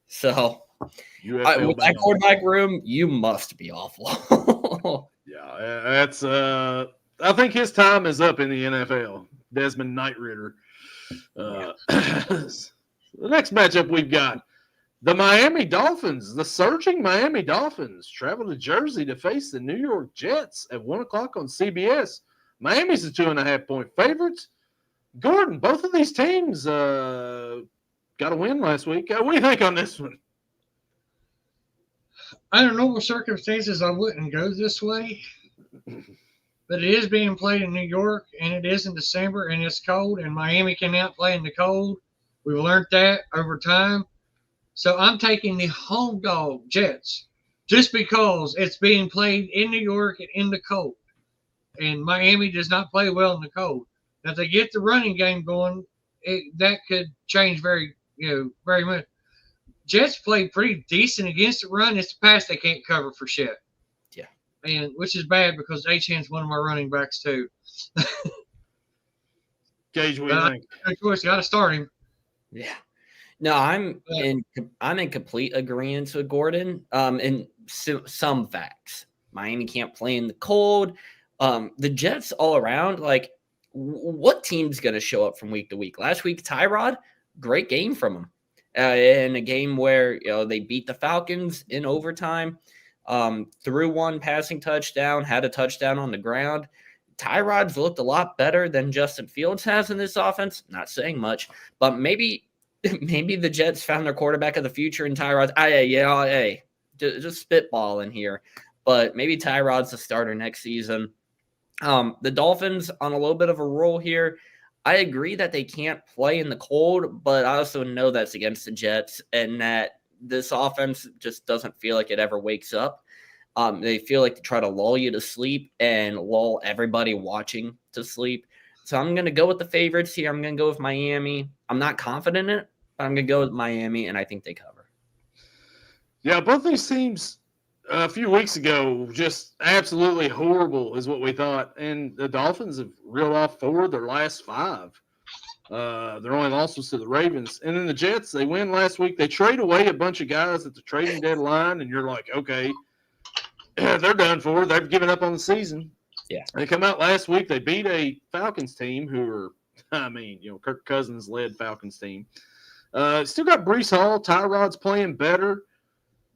B: So with that quarterback room, you must be awful.
A: Yeah, that's I think his time is up in the NFL. Desmond Knight Ridder. The next matchup we've got the Miami Dolphins. The surging Miami Dolphins travel to Jersey to face the New York Jets at 1 o'clock on CBS. Miami's a 2.5-point favorite. Gordon, both of these teams got a win last week. What do you think on this one?
C: Under normal circumstances, I wouldn't go this way. But it is being played in New York, and it is in December, and it's cold, and Miami cannot play in the cold. We've learned that over time. So I'm taking the home dog Jets just because it's being played in New York and in the cold. And Miami does not play well in the cold. Now, if they get the running game going, that could change very much. Jets play pretty decent against the run. It's the pass they can't cover for shit.
B: Yeah.
C: And which is bad because Achan's one of my running backs too.
A: Gage, what do you think?
C: Of course, got to start him.
B: Yeah. No, I'm in complete agreement with Gordon. In some facts, Miami can't play in the cold. The Jets all around, like, what team's going to show up from week to week? Last week, Tyrod, great game from him. In a game where they beat the Falcons in overtime, threw one passing touchdown, had a touchdown on the ground. Tyrod's looked a lot better than Justin Fields has in this offense. Not saying much, but maybe the Jets found their quarterback of the future in Tyrod. Just spitballing here, but maybe Tyrod's the starter next season. The Dolphins on a little bit of a roll here. I agree that they can't play in the cold, but I also know that's against the Jets and that this offense just doesn't feel like it ever wakes up. They feel like they try to lull you to sleep and lull everybody watching to sleep. So I'm going to go with the favorites here. I'm going to go with Miami. I'm not confident in it, but I'm going to go with Miami, and I think they cover.
A: Yeah, both these teams a few weeks ago just absolutely horrible is what we thought. And the Dolphins have reeled off 4 of their last 5. Their only loss was to the Ravens. And then the Jets, they win last week. They trade away a bunch of guys at the trading deadline, and you're like, okay, they're done for. They've given up on the season.
B: Yeah.
A: They come out last week. They beat a Falcons team who are, Kirk Cousins-led Falcons team. Still got Breece Hall. Tyrod's playing better.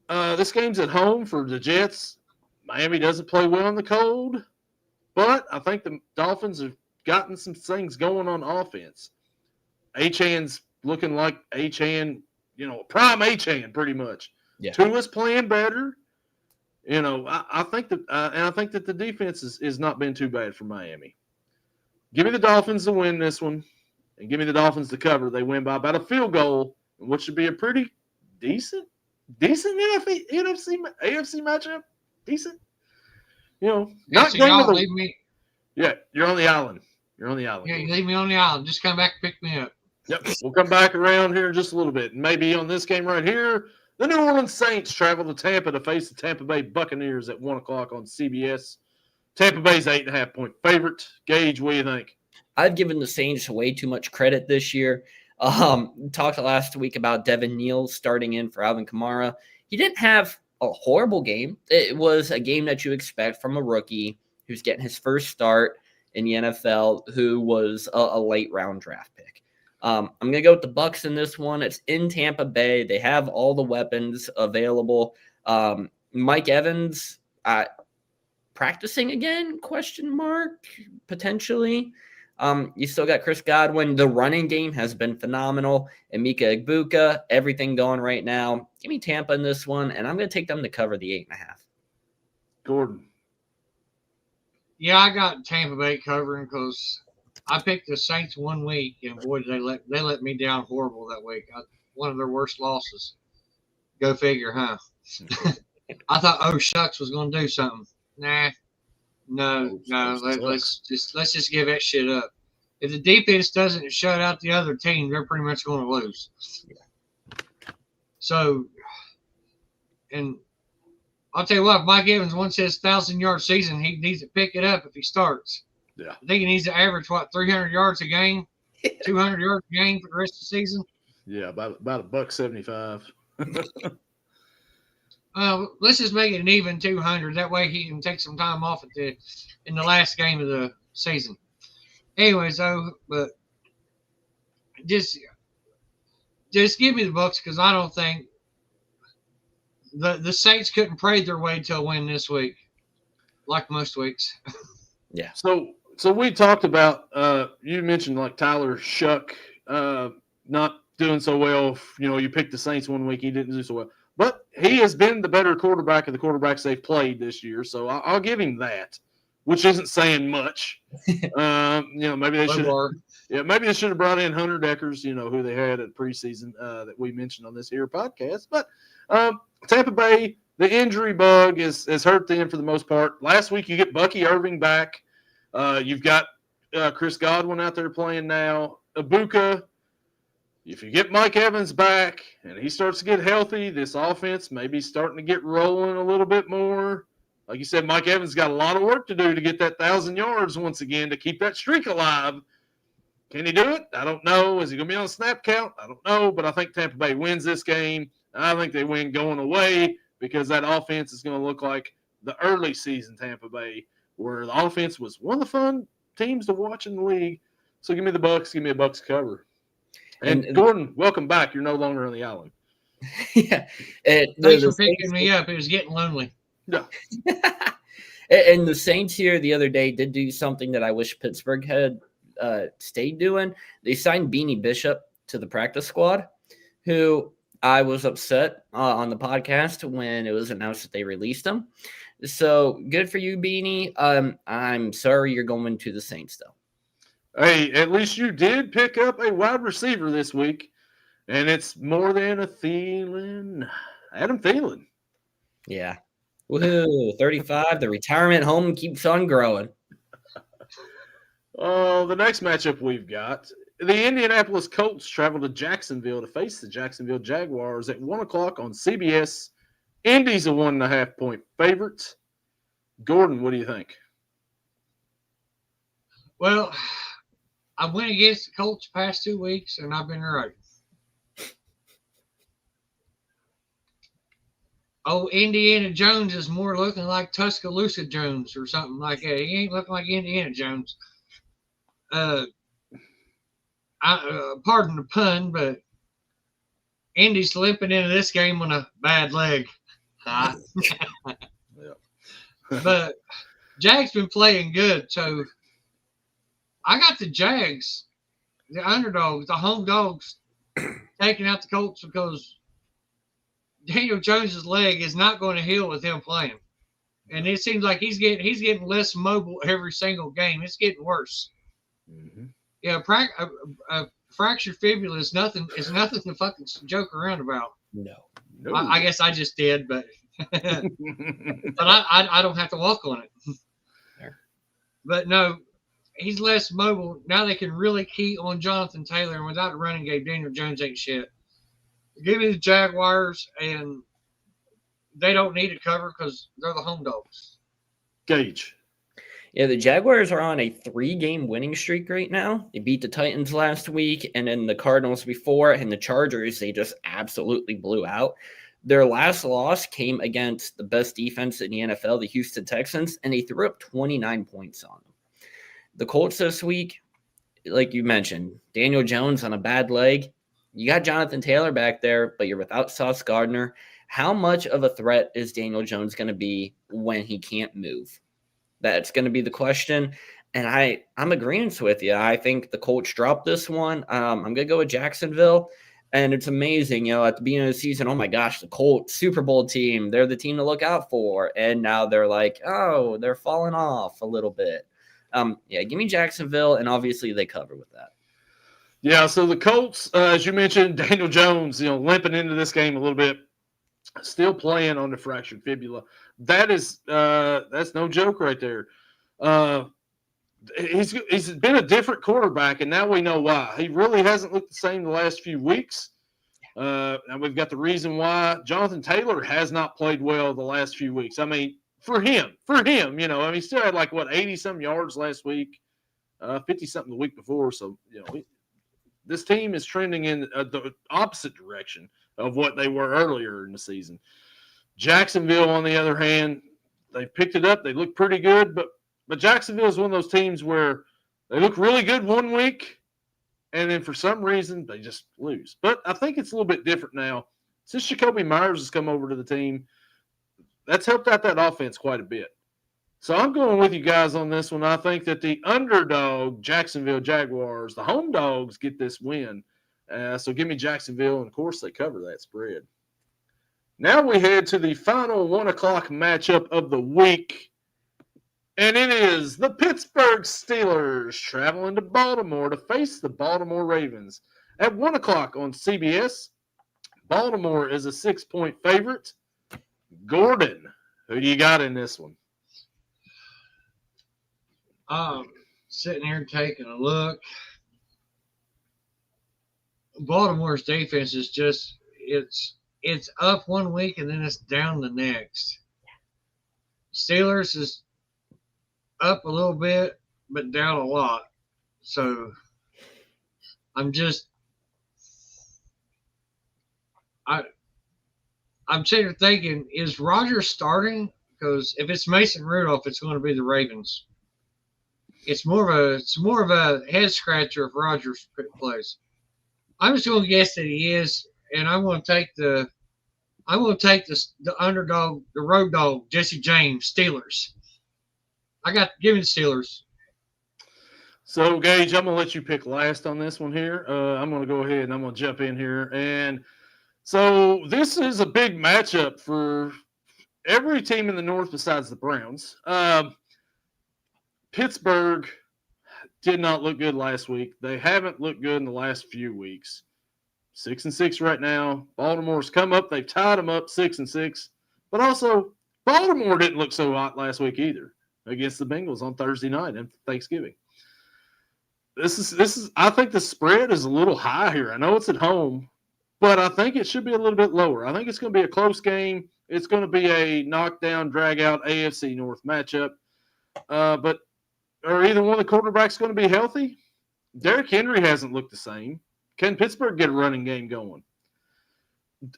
A: This game's at home for the Jets. Miami doesn't play well in the cold, but I think the Dolphins have gotten some things going on offense. Achan's looking like Achan, prime Achan pretty much.
B: Yeah.
A: Tua's playing better. I think that the defense is not been too bad for Miami. Give me the Dolphins to win this one, and give me the Dolphins to cover. They win by about a field goal, which should be a pretty decent AFC matchup. Decent. Not game of the. Yeah, you're on the island. Yeah,
C: you leave me on the island. Just come back and pick me up.
A: Yep, we'll come back around here in just a little bit. Maybe on this game right here, the New Orleans Saints travel to Tampa to face the Tampa Bay Buccaneers at 1 o'clock on CBS. Tampa Bay's 8.5-point favorite. Gage, what do you think?
B: I've given the Saints way too much credit this year. Talked last week about Devin Neal starting in for Alvin Kamara. He didn't have a horrible game. It was a game that you expect from a rookie who's getting his first start in the NFL, who was a late round draft pick. I'm going to go with the Bucs in this one. It's in Tampa Bay. They have all the weapons available. Mike Evans practicing again, ? Potentially. You still got Chris Godwin. The running game has been phenomenal. And Mika Egbuka, everything going right now. Give me Tampa in this one, and I'm going to take them to cover the 8.5.
A: Gordon.
C: Yeah, I got Tampa Bay covering because I picked the Saints 1 week, and boy, they let me down horrible that week. One of their worst losses. Go figure, huh? I thought, oh shucks, was going to do something. Nah, no. Let's just give that shit up. If the defense doesn't shut out the other team, they're pretty much going to lose. Yeah. So, and I'll tell you what, if Mike Evans wants his 1,000-yard season, he needs to pick it up if he starts.
A: Yeah.
C: I think he needs to average, 300 yards a game, 200 yards a game for the rest of the season?
A: Yeah, about $1.75.
C: Let's just make it an even 200. That way he can take some time off in the last game of the season. Anyways, but just give me the Bucs because I don't think the Saints couldn't pray their way to a win this week, like most weeks.
B: Yeah.
A: So we talked about you mentioned like Tyler Shuck not doing so well. You picked the Saints 1 week, he didn't do so well, but he has been the better quarterback of the quarterbacks they've played this year. So I'll give him that, which isn't saying much. Maybe they should. Yeah, maybe they should have brought in Hunter Deckers, who they had at preseason that we mentioned on this here podcast. But Tampa Bay, the injury bug has hurt them for the most part. Last week you get Bucky Irving back. You've got Chris Godwin out there playing now. Ibuka. If you get Mike Evans back and he starts to get healthy, this offense may be starting to get rolling a little bit more. Like you said, Mike Evans got a lot of work to do to get that 1,000 yards once again to keep that streak alive. Can he do it? I don't know. Is he going to be on a snap count? I don't know, but I think Tampa Bay wins this game. I think they win going away because that offense is going to look like the early season Tampa Bay, where the offense was one of the fun teams to watch in the league. So give me the Bucs. Give me a Bucs cover. And Gordon, welcome back. You're no longer on the island.
B: Yeah.
C: Thanks for picking me up. It was getting lonely.
A: No.
B: And the Saints here the other day did do something that I wish Pittsburgh had stayed doing. They signed Beanie Bishop to the practice squad, who I was upset on the podcast when it was announced that they released him. So good for you, Beanie. I'm sorry you're going to the Saints, though.
A: Hey, at least you did pick up a wide receiver this week, and it's more than a Thielen. Adam Thielen.
B: Yeah. Woohoo, 35. The retirement home keeps on growing.
A: Oh, the next matchup we've got, the Indianapolis Colts travel to Jacksonville to face the Jacksonville Jaguars at 1 o'clock on CBS. Indy's a 1.5-point favorite. Gordon, what do you think?
C: Well, I went against the Colts past 2 weeks, and I've been right. Oh, Indiana Jones is more looking like Tuscaloosa Jones or something like that. He ain't looking like Indiana Jones. Pardon the pun, but Indy's limping into this game on a bad leg. But Jags been playing good, so I got the Jags, the underdogs, the home dogs, taking out the Colts because Daniel Jones's leg is not going to heal with him playing, and it seems like he's getting less mobile every single game. It's getting worse. Mm-hmm. Yeah, a fractured fibula is nothing. It's nothing to fucking joke around about.
B: No.
C: I guess I just did, but but I don't have to walk on it. There. But no, he's less mobile now. They can really key on Jonathan Taylor, and without a running game, Daniel Jones ain't shit. Give me the Jaguars, and they don't need to cover because they're the home dogs.
A: Gage.
B: Yeah, the Jaguars are on a 3-game winning streak right now. They beat the Titans last week, and then the Cardinals before, and the Chargers, they just absolutely blew out. Their last loss came against the best defense in the NFL, the Houston Texans, and they threw up 29 points on them. The Colts this week, like you mentioned, Daniel Jones on a bad leg. You got Jonathan Taylor back there, but you're without Sauce Gardner. How much of a threat is Daniel Jones going to be when he can't move? That's going to be the question. And I'm agreeing with you. I think the Colts dropped this one. I'm going to go with Jacksonville. And it's amazing, at the beginning of the season, oh my gosh, the Colts Super Bowl team, they're the team to look out for. And now they're like, oh, they're falling off a little bit. Give me Jacksonville, and obviously they cover with that.
A: Yeah, so the Colts, as you mentioned, Daniel Jones, limping into this game a little bit, still playing on the fractured fibula. That's no joke right there. He's been a different quarterback, and now we know why. He really hasn't looked the same the last few weeks. And we've got the reason why. Jonathan Taylor has not played well the last few weeks. I mean, for him, he still had 80-some yards last week, 50-something the week before. So, this team is trending in the opposite direction of what they were earlier in the season. Jacksonville, on the other hand, they've picked it up. They look pretty good, but Jacksonville is one of those teams where they look really good one week, and then for some reason they just lose. But I think it's a little bit different now. Since Jacoby Myers has come over to the team, that's helped out that offense quite a bit. So I'm going with you guys on this one. I think that the underdog Jacksonville Jaguars, the home dogs, get this win. So give me Jacksonville, and, of course, they cover that spread. Now we head to the final 1 o'clock matchup of the week, and it is the Pittsburgh Steelers traveling to Baltimore to face the Baltimore Ravens. At 1 o'clock on CBS, Baltimore is a 6-point favorite. Gordon, who do you got in this one?
C: Sitting here taking a look. Baltimore's defense is just it's up one week and then it's down the next. Steelers is up a little bit but down a lot. So I'm sitting here thinking, is Rodgers starting? Because if it's Mason Rudolph, it's going to be the Ravens. It's more of a head scratcher if Rodgers plays. I'm just going to guess that he is, and I'm going to take the underdog, the road dog, Jesse James, Steelers. Give me the Steelers.
A: So, Gage, I'm going to let you pick last on this one here. I'm going to go ahead and I'm going to jump in here. And so this is a big matchup for every team in the North besides the Browns. Pittsburgh did not look good last week. They haven't looked good in the last few weeks. 6-6 right now. Baltimore's come up. They've tied them up 6-6. But also, Baltimore didn't look so hot last week either against the Bengals on Thursday night and Thanksgiving. This is. I think the spread is a little high here. I know it's at home, but I think it should be a little bit lower. I think it's going to be a close game. It's going to be a knockdown, drag-out AFC North matchup. But are either one of the quarterbacks going to be healthy? Derrick Henry hasn't looked the same. Can Pittsburgh get a running game going?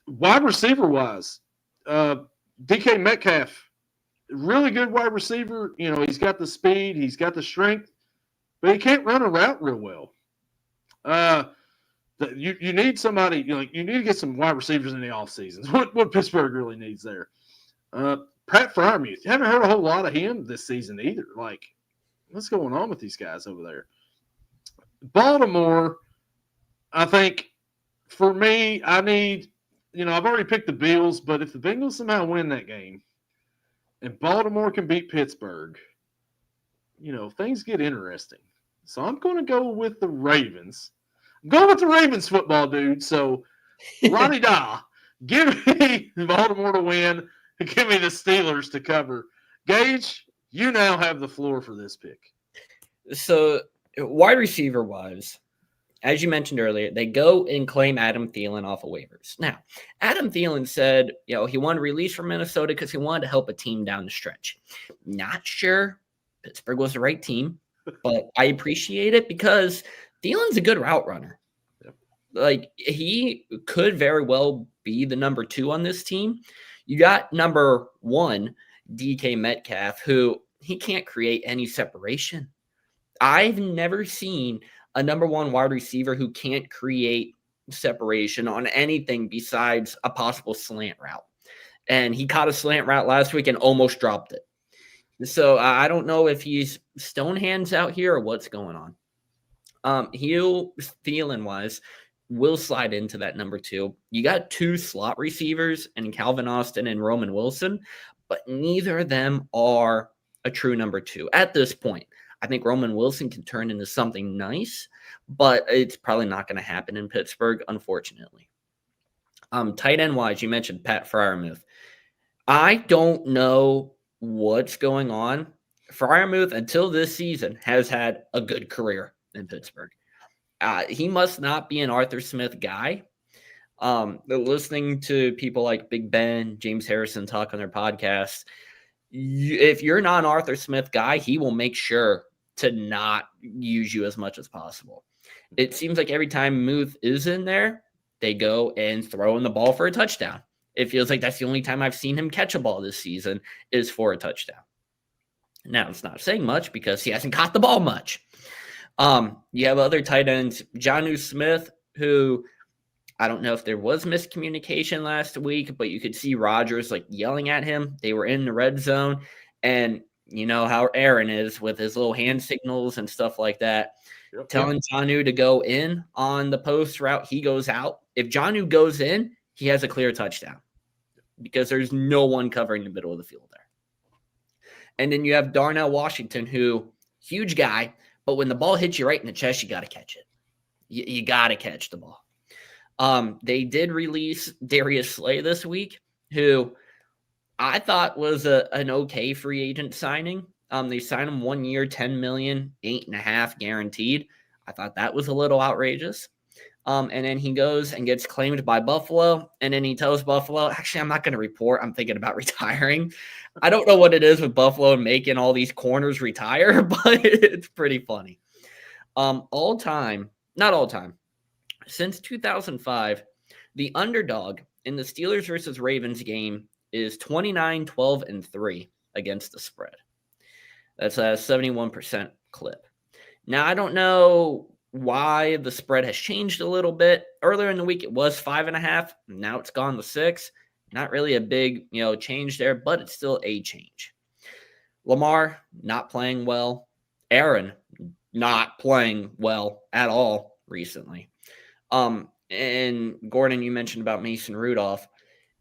A: Wide receiver-wise, DK Metcalf, really good wide receiver. He's got the speed, he's got the strength, but he can't run a route real well. You need somebody, you need to get some wide receivers in the offseason. What Pittsburgh really needs there. Pat Freiermuth, you haven't heard a whole lot of him this season either. What's going on with these guys over there? Baltimore, I think, for me, I need, I've already picked the Bills, but if the Bengals somehow win that game and Baltimore can beat Pittsburgh, things get interesting. So I'm going to go with the Ravens. I'm going with the Ravens football, dude. So, Ronnie Da, give me Baltimore to win and give me the Steelers to cover. Gage, you now have the floor for this pick.
B: So, wide receiver-wise, as you mentioned earlier, they go and claim Adam Thielen off of waivers. Now, Adam Thielen said, he wanted release from Minnesota because he wanted to help a team down the stretch. Not sure Pittsburgh was the right team, but I appreciate it because Thielen's a good route runner. Yep. He could very well be the number 2 on this team. You got number 1, DK Metcalf, who he can't create any separation. I've never seen a number 1 wide receiver who can't create separation on anything besides a possible slant route. And he caught a slant route last week and almost dropped it. So I don't know if he's stone hands out here or what's going on. Thielen-wise, will slide into that number 2. You got 2 slot receivers in Calvin Austin and Roman Wilson, but neither of them are a true number 2 at this point. I think Roman Wilson can turn into something nice, but it's probably not going to happen in Pittsburgh, unfortunately. Tight end wise, you mentioned Pat Freiermuth. I don't know what's going on. Freiermuth, until this season, has had a good career in Pittsburgh. He must not be an Arthur Smith guy. Listening to people like Big Ben, James Harrison talk on their podcasts, if you're not an Arthur Smith guy, he will make sure to not use you as much as possible. It seems like every time Muth is in there, they go and throw in the ball for a touchdown. It feels like that's the only time I've seen him catch a ball this season is for a touchdown. Now, it's not saying much because he hasn't caught the ball much. You have other tight ends, Jonnu Smith, who I don't know if there was miscommunication last week, but you could see Rodgers like yelling at him. They were in the red zone, and you know how Aaron is with his little hand signals and stuff like that.
A: Yep.
B: Telling Jonnu to go in on the post route, he goes out. If Jonnu goes in, he has a clear touchdown because there's no one covering the middle of the field there. And then you have Darnell Washington, who huge guy, but when the ball hits you right in the chest, you got to catch it. You got to catch the ball. They did release Darius Slay this week, who I thought was an okay free agent signing. They signed him 1 year, $10 million, 8.5 guaranteed. I thought that was a little outrageous. And then he goes and gets claimed by Buffalo. And then he tells Buffalo, actually, I'm not going to report. I'm thinking about retiring. I don't know what it is with Buffalo and making all these corners retire, but it's pretty funny. Not all time, since 2005, the underdog in the Steelers versus Ravens game is 29, 12, and 3 against the spread. That's a 71% clip. Now, I don't know why the spread has changed a little bit. Earlier in the week, it was 5.5. Now it's gone to 6. Not really a big, change there, but it's still a change. Lamar not playing well. Aaron not playing well at all recently. And Gordon, you mentioned about Mason Rudolph.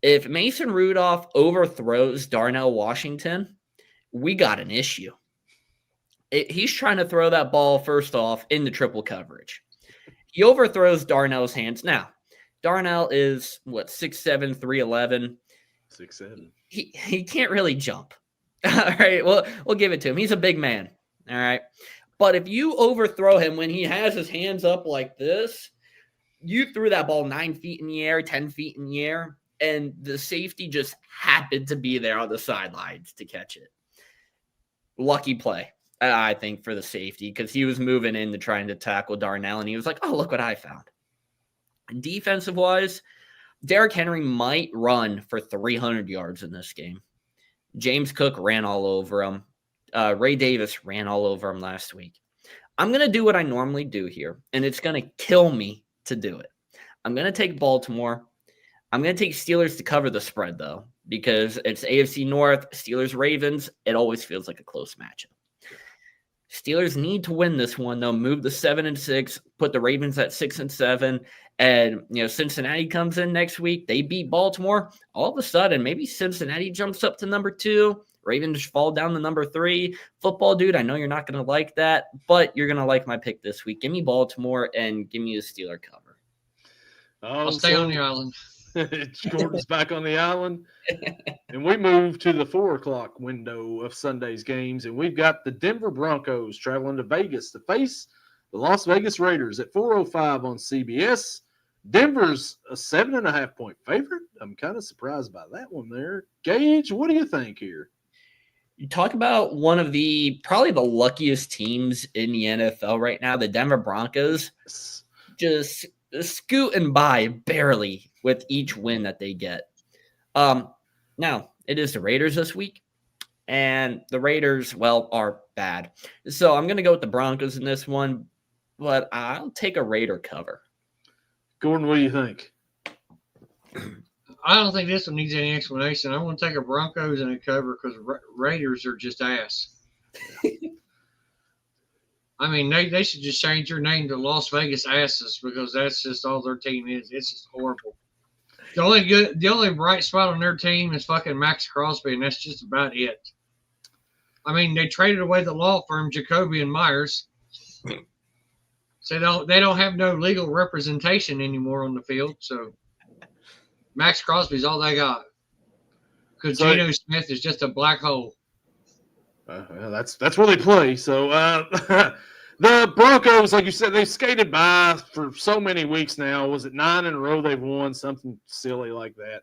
B: If Mason Rudolph overthrows Darnell Washington, we got an issue. He's trying to throw that ball, first off, into triple coverage. He overthrows Darnell's hands. Now, Darnell is, 6'7", 311.
A: 6'7".
B: He can't really jump. All right, well, we'll give it to him. He's a big man. All right. But if you overthrow him when he has his hands up like this, you threw that ball 9 feet in the air, 10 feet in the air, and the safety just happened to be there on the sidelines to catch it. Lucky play, I think, for the safety, because he was moving in to trying to tackle Darnell, and he was like, oh, look what I found. Defensive-wise, Derrick Henry might run for 300 yards in this game. James Cook ran all over him. Ray Davis ran all over him last week. I'm going to do what I normally do here, and it's going to kill me to do it. I'm going to take Baltimore. I'm going to take Steelers to cover the spread, though, because it's AFC North, Steelers-Ravens. It always feels like a close matchup. Steelers need to win this one, though. Move the 7-6, put the Ravens at 6-7, and Cincinnati comes in next week. They beat Baltimore. All of a sudden, maybe Cincinnati jumps up to number 2. Ravens fall down to number 3. Football dude, I know you're not going to like that, but you're going to like my pick this week. Give me Baltimore and give me a Steeler cover.
C: I'll stay on the island.
A: Gordon's back on the island. And we move to the 4 o'clock window of Sunday's games. And we've got the Denver Broncos traveling to Vegas to face the Las Vegas Raiders at 4:05 on CBS. Denver's a 7.5-point favorite. I'm kind of surprised by that one there. Gage, what do you think here?
B: You talk about one of probably the luckiest teams in the NFL right now, the Denver Broncos, just scooting by barely with each win that they get. Now, it is the Raiders this week, and the Raiders, are bad. So I'm going to go with the Broncos in this one, but I'll take a Raider cover.
A: Gordon, what do you think?
C: I don't think this one needs any explanation. I'm going to take a Broncos and a cover because Raiders are just ass. I mean, they should just change your name to Las Vegas Asses because that's just all their team is. It's just horrible. The only bright spot on their team is fucking Max Crosby, and that's just about it. I mean, they traded away the law firm Jacoby and Myers, so they don't have no legal representation anymore on the field. So Max Crosby's all they got. Because Geno Smith is just a black hole.
A: Well, that's where they play. So the Broncos, like you said, they've skated by for so many weeks now. Was it 9 in a row they've won? Something silly like that.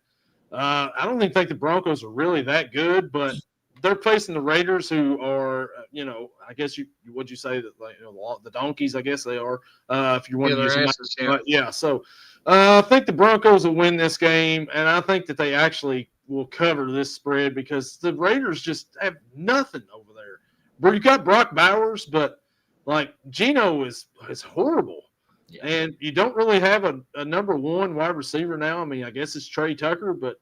A: I don't think the Broncos are really that good, but they're facing the Raiders, who are, I guess would you say that, like, the donkeys? I guess they are. If you want to use them, yeah. So I think the Broncos will win this game, and I think that they actually will cover this spread because the Raiders just have nothing over there. You got Brock Bowers, but like Geno is horrible. Yeah. And you don't really have a number one wide receiver now. I mean, I guess it's Trey Tucker, but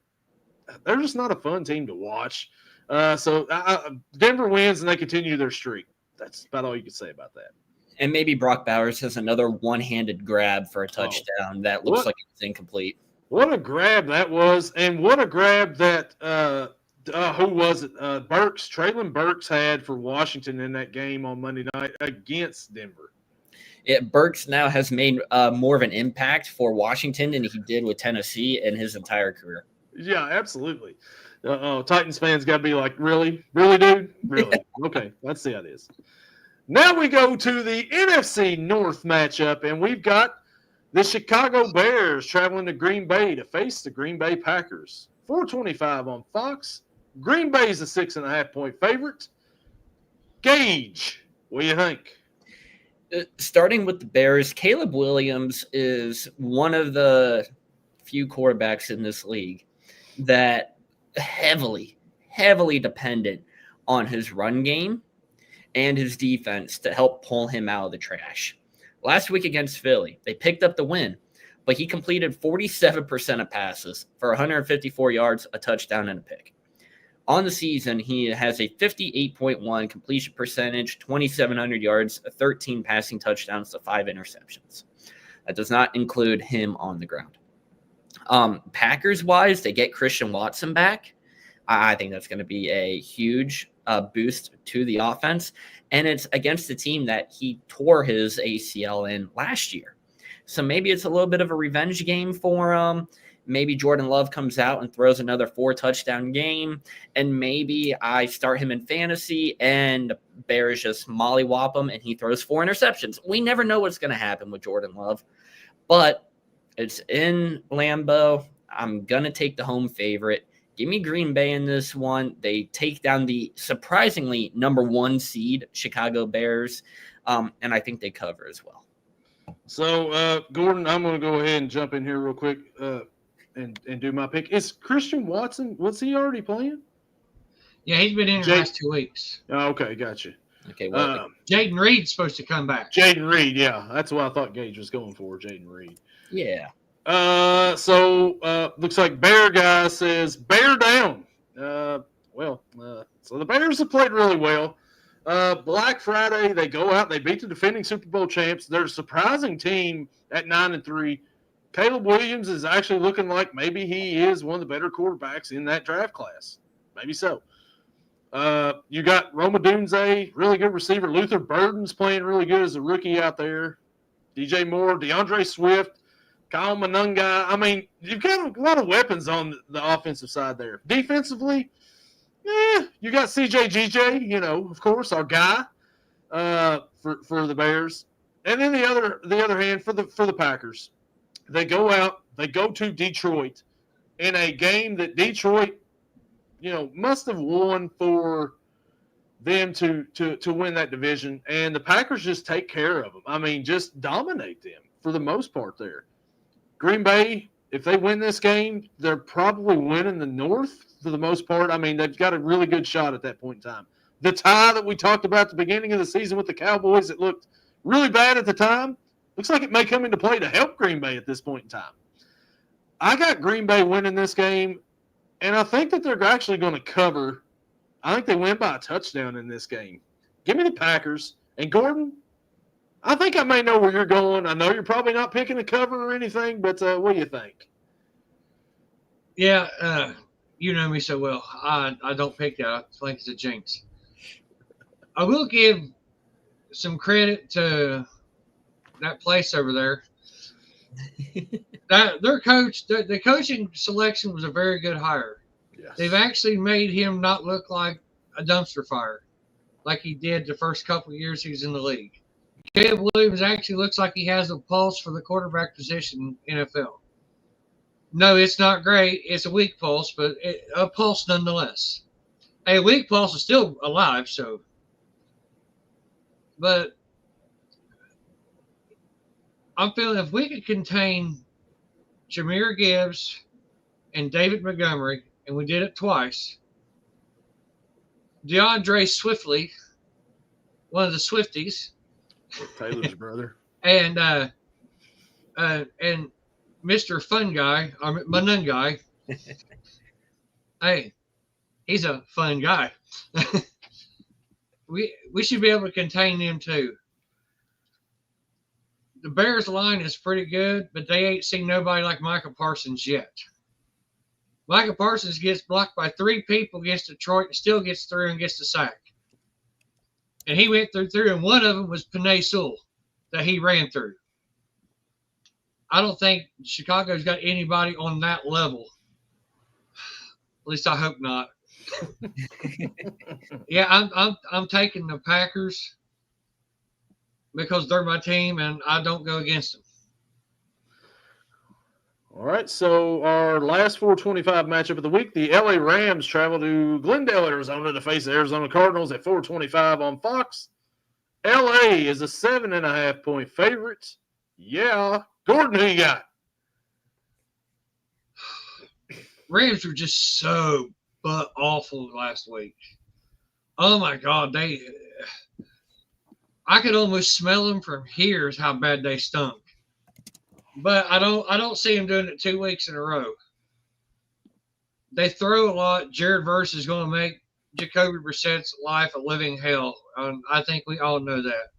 A: they're just not a fun team to watch. So Denver wins and they continue their streak. That's about all you can say about that.
B: And maybe Brock Bowers has another one-handed grab for a touchdown that looks like it's incomplete.
A: What a grab that was, and what a grab that who was it? Burks, Traylon Burks had for Washington in that game on Monday night against Denver.
B: Burks now has made more of an impact for Washington than he did with Tennessee in his entire career.
A: Yeah, absolutely. Titans fans got to be like, really, dude, really? Okay, let's see how it is. Now we go to the NFC North matchup, and we've got the Chicago Bears traveling to Green Bay to face the Green Bay Packers. 425 on Fox. Green Bay is a 6.5-point favorite. Gage, what do you think?
B: Starting with the Bears, Caleb Williams is one of the few quarterbacks in this league that heavily dependent on his run game and his defense to help pull him out of the trash. Last week against Philly, they picked up the win, but he completed 47% of passes for 154 yards, a touchdown, and a pick. On the season, he has a 58.1 completion percentage, 2,700 yards, 13 passing touchdowns to 5 interceptions. That does not include him on the ground. Packers-wise, they get Christian Watson back. I think that's going to be a huge boost to the offense. And it's against the team that he tore his ACL in last year. So maybe it's a little bit of a revenge game for him. Maybe Jordan Love comes out and throws another 4-touchdown game. And maybe I start him in fantasy and Bears just mollywop him and he throws 4 interceptions. We never know what's going to happen with Jordan Love. But it's in Lambeau. I'm going to take the home favorite. Give me Green Bay in this one. They take down the surprisingly number 1 seed Chicago Bears, and I think they cover as well.
A: So, Gordon, I'm going to go ahead and jump in here real quick and do my pick. Is Christian Watson, was he already playing?
C: Yeah, he's been in the last 2 weeks.
A: Oh, okay, gotcha.
B: Okay, well,
C: Jaden Reed's supposed to come back.
A: Jaden Reed, yeah. That's what I thought Gage was going for, Jaden Reed.
B: Yeah.
A: So looks like Bear guy says bear down. So the Bears have played really well. Black Friday, they go out, they beat the defending Super Bowl champs. They're a surprising team at 9-3. Caleb Williams is actually looking like maybe he is one of the better quarterbacks in that draft class. Maybe so. You got Roma Dunze, really good receiver. Luther Burden's playing really good as a rookie out there. DJ Moore, DeAndre Swift, Kyle Manunga. I mean, you've got a lot of weapons on the offensive side there. Defensively, you got CJ, of course, our guy for the Bears. And then the other hand for the Packers, they go out, they go to Detroit in a game that Detroit, must have won for them to win that division, and the Packers just take care of them. I mean, just dominate them for the most part there. Green Bay, if they win this game, they're probably winning the North for the most part. I mean, they've got a really good shot at that point in time. The tie that we talked about at the beginning of the season with the Cowboys, it looked really bad at the time. Looks like it may come into play to help Green Bay at this point in time. I got Green Bay winning this game, and I think that they're actually going to cover. I think they win by a touchdown in this game. Give me the Packers. And Gordon, I think I may know where you're going. I know you're probably not picking a cover or anything, but what do you think?
C: Yeah, you know me so well. I don't pick that. I think it's a jinx. I will give some credit to that place over there. That their coach, the coaching selection was a very good hire.
A: Yes.
C: They've actually made him not look like a dumpster fire, like he did the first couple of years he was in the league. Caleb Williams actually looks like he has a pulse for the quarterback position in NFL. No, it's not great. It's a weak pulse, but a pulse nonetheless. A weak pulse is still alive, so. But I'm feeling if we could contain Jahmyr Gibbs and David Montgomery, and we did it twice, DeAndre Swiftly, one of the Swifties,
A: Taylor's brother,
C: and Mr. Fun Guy, or my nun guy. Hey, he's a fun guy. we should be able to contain them too. The Bears line is pretty good, but they ain't seen nobody like Micah Parsons yet. Micah Parsons gets blocked by 3 people against Detroit and still gets through and gets the sack. And he went through, and one of them was Penei Sewell that he ran through. I don't think Chicago's got anybody on that level. At least I hope not. Yeah, I'm taking the Packers because they're my team and I don't go against them.
A: All right, so our last 425 matchup of the week, the LA Rams travel to Glendale, Arizona to face the Arizona Cardinals at 425 on Fox. LA is a 7.5-point favorite. Yeah. Gordon, who you got?
C: Rams were just so butt awful last week. Oh my God, I could almost smell them from here is how bad they stunk. But I don't see them doing it 2 weeks in a row. They throw a lot. Jared Verse is going to make Jacoby Brissett's life a living hell. I think we all know that.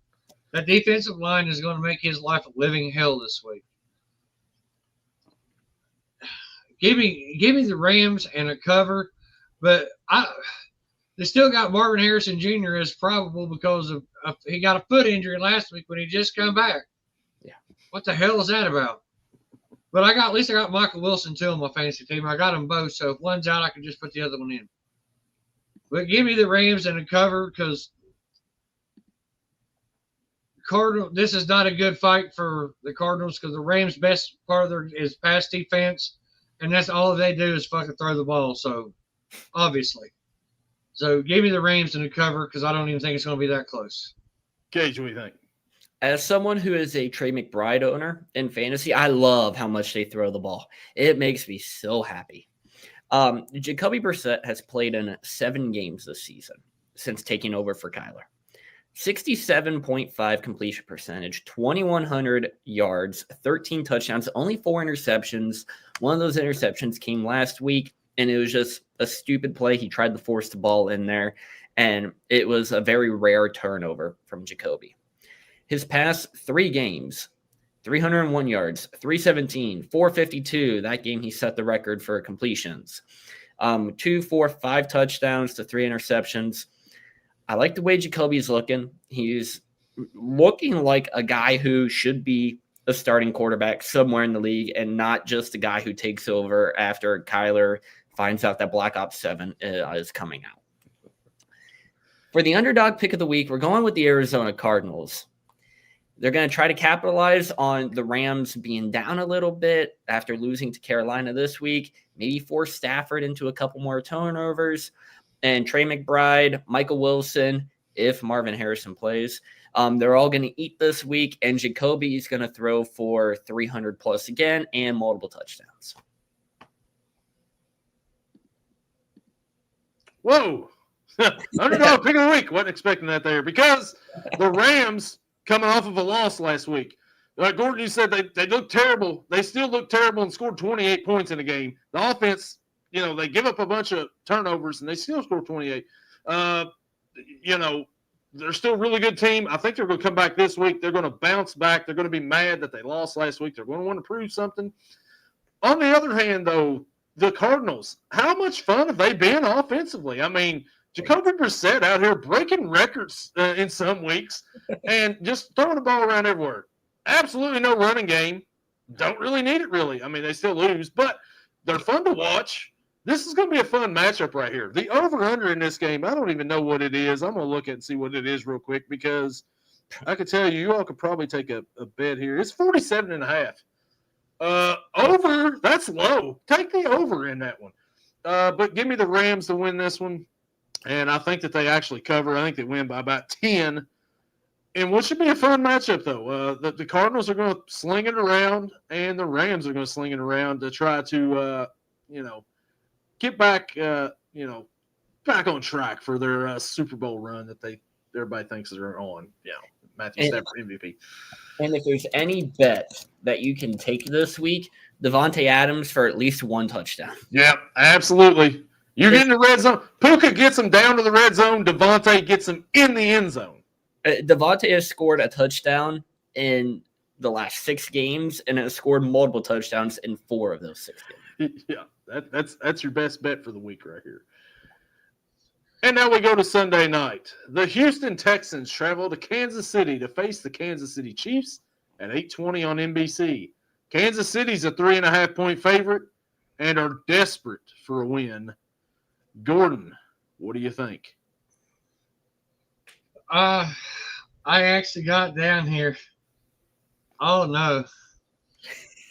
C: That defensive line is going to make his life a living hell this week. Give me the Rams and a cover, but they still got Marvin Harrison Jr. as probable because of he got a foot injury last week when he just come back.
B: Yeah.
C: What the hell is that about? But at least I got Michael Wilson too on my fantasy team. I got them both, so if one's out, I can just put the other one in. But give me the Rams and a cover because this is not a good fight for the Cardinals because the Rams' best part of is pass defense, and that's all they do is fucking throw the ball. So obviously, so give me the Rams and a cover because I don't even think it's going to be that close.
A: Gage, what do you think?
B: As someone who is a Trey McBride owner in fantasy, I love how much they throw the ball. It makes me so happy. Jacoby Brissett has played in 7 games this season since taking over for Kyler. 67.5 completion percentage, 2,100 yards, 13 touchdowns, only 4 interceptions. One of those interceptions came last week, and it was just a stupid play. He tried to force the ball in there, and it was a very rare turnover from Jacoby. His past 3 games, 301 yards, 317, 452. That game he set the record for completions. 2, 4, 5 touchdowns to 3 interceptions. I like the way Jacoby's looking. He's looking like a guy who should be a starting quarterback somewhere in the league and not just a guy who takes over after Kyler finds out that Black Ops 7 is coming out. For the underdog pick of the week, we're going with the Arizona Cardinals. They're going to try to capitalize on the Rams being down a little bit after losing to Carolina this week, maybe force Stafford into a couple more turnovers. And Trey McBride, Michael Wilson, if Marvin Harrison plays, they're all going to eat this week. And Jacoby is going to throw for 300 plus again and multiple touchdowns.
A: Whoa. Underdog pick of the week. Wasn't expecting that there because the Rams coming off of a loss last week. Like Gordon, you said they look terrible. They still look terrible and scored 28 points in a game. The offense, they give up a bunch of turnovers and they still score 28. they're still a really good team. I think they're going to come back this week. They're going to bounce back. They're going to be mad that they lost last week. They're going to want to prove something. On the other hand, though, the Cardinals, how much fun have they been offensively? I mean, Jacoby Brissett out here breaking records in some weeks and just throwing the ball around everywhere. Absolutely no running game. Don't really need it, really. I mean, they still lose, but they're fun to watch. This is going to be a fun matchup right here. The over-under in this game, I don't even know what it is. I'm going to look at and see what it is real quick because I can tell you all could probably take a bet here. It's 47.5. Over, that's low. Take the over in that one. But give me the Rams to win this one. And I think that they actually cover. I think they win by about 10. And what should be a fun matchup, though. The Cardinals are going to sling it around, and the Rams are going to sling it around to try to, get back, back on track for their Super Bowl run that everybody thinks they're on. Yeah, Matthew Stafford MVP.
B: And if there's any bet that you can take this week, Devontae Adams for at least one touchdown.
A: Yeah, absolutely. You're getting the red zone. Puka gets him down to the red zone. Devontae gets him in the end zone.
B: Devontae has scored a touchdown in the last 6 games and has scored multiple touchdowns in 4 of those 6 games.
A: Yeah, that's your best bet for the week right here. And now we go to Sunday night. The Houston Texans travel to Kansas City to face the Kansas City Chiefs at 8:20 on NBC. Kansas City's a 3.5-point favorite and are desperate for a win. Gordon, what do you think?
C: I actually got down here. Oh, no.